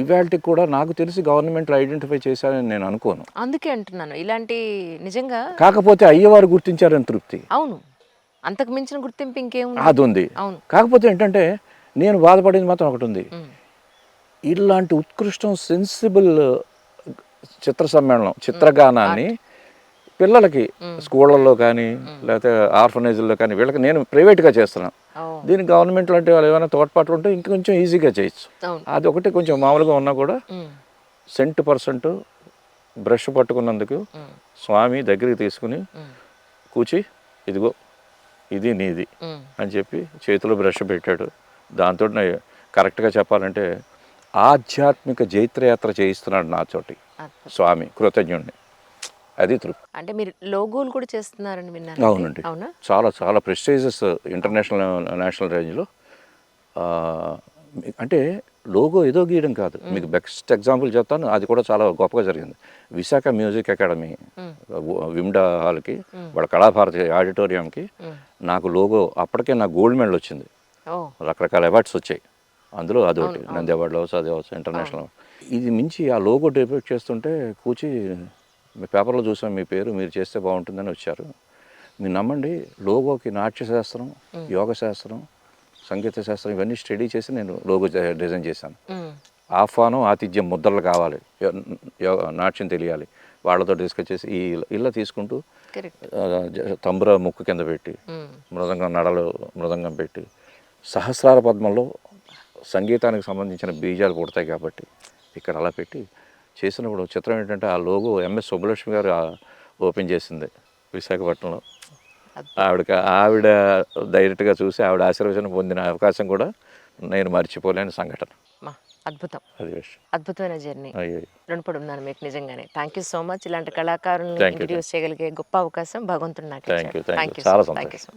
ఇవాళకి కూడా నాకు తెలిసి గవర్నమెంట్ ఐడెంటిఫై చేశారని నేను అనుకోను. అందుకే అంటున్నాను ఇలాంటి నిజంగా. కాకపోతే అయ్యవారు గుర్తించారని తృప్తి. అవును, అంతకు మించిన గుర్తింపు ఇంకేముంది? అది ఉంది. అవును. కాకపోతే ఏంటంటే నేను బాధపడింది మాత్రం ఒకటి ఉంది, ఇలాంటి ఉత్కృష్టం సెన్సిబుల్ చిత్ర సమ్మేళనం, చిత్రగానాన్ని పిల్లలకి స్కూళ్ళల్లో కానీ లేకపోతే ఆర్ఫనైజ్ల్లో కానీ వీళ్ళకి నేను ప్రైవేట్గా చేస్తున్నాను. దీనికి గవర్నమెంట్ లాంటి వాళ్ళు ఏమైనా తోడ్పాటు ఉంటే ఇంకొంచెం ఈజీగా చేయొచ్చు. అది ఒకటి కొంచెం మామూలుగా ఉన్నా కూడా సెంట్ బ్రష్ పట్టుకున్నందుకు స్వామి దగ్గరికి తీసుకుని కూచి ఇదిగో ఇది నీది అని చెప్పి చేతిలో బ్రష్ పెట్టాడు. దాంతో కరెక్ట్గా చెప్పాలంటే ఆధ్యాత్మిక జైత్రయాత్ర చేయిస్తున్నాడు నాతోటి స్వామి, కృతజ్ఞుడిని. అది తృప్తి. అంటే మీరు లోగోలు కూడా చేస్తున్నారని విన్నాను. అవునండి, చాలా చాలా ప్రెస్టీజియస్ ఇంటర్నేషనల్ నేషనల్ రేంజ్లో. అంటే లోగో ఏదో గీయడం కాదు, మీకు బెస్ట్ ఎగ్జాంపుల్ చెప్తాను, అది కూడా చాలా గొప్పగా జరిగింది. విశాఖ మ్యూజిక్ అకాడమీ విమ్డా హాల్కి, వాళ్ళ కళాభారతి ఆడిటోరియంకి నాకు లోగో, అప్పటికే నాకు గోల్డ్ మెడల్ వచ్చింది, రకరకాల అవార్డ్స్ వచ్చాయి. అందులో అదొకటి, నంది అవార్డు అవచ్చు, అది అవచ్చు, ఇంటర్నేషనల్. ఇది మించి ఆ లోగో డెబ్యూట్ చేస్తుంటే కూచి మీ పేపర్లో చూసాం మీ పేరు, మీరు చేస్తే బాగుంటుందని వచ్చారు. మీరు నమ్మండి, లోగోకి నాట్యశాస్త్రం, యోగ శాస్త్రం, సంగీత శాస్త్రం ఇవన్నీ స్టడీ చేసి నేను లోగో డిజైన్ చేశాను. ఆహ్వానం, ఆతిథ్యం ముద్రలు కావాలి, నాట్యం తెలియాలి, వాళ్ళతో డిస్కస్ చేసి ఈ ఇలా తీసుకుంటూ తంబుర ముక్కు కింద పెట్టి మృదంగం నడలు మృదంగం పెట్టి సహస్రార పద్మంలో సంగీతానికి సంబంధించిన బీజాలు పుడతాయి కాబట్టి ఇక్కడ అలా పెట్టి చేసినప్పుడు చిత్రం ఏంటంటే ఆ లోగో ఎంఎస్ సుబ్బలక్ష్మి గారు ఓపెన్ చేసింది విశాఖపట్నంలో. ఆవిడ డైరెక్ట్గా చూసి ఆవిడ ఆశీర్వచనం పొందిన అవకాశం కూడా నేను మర్చిపోలేని సంఘటన. అద్భుతం, అది విషయం, అద్భుతమైన జర్నీ. రుణపడి ఉన్నాను మీకు నిజంగానే. Thank you so much. ఇలాంటి కళాకారులను ఇంట్రడ్యూస్ చేయగలిగే గొప్ప అవకాశం భగవంతుడు నాకు. థ్యాంక్ యూ, చాలా సంతోషం.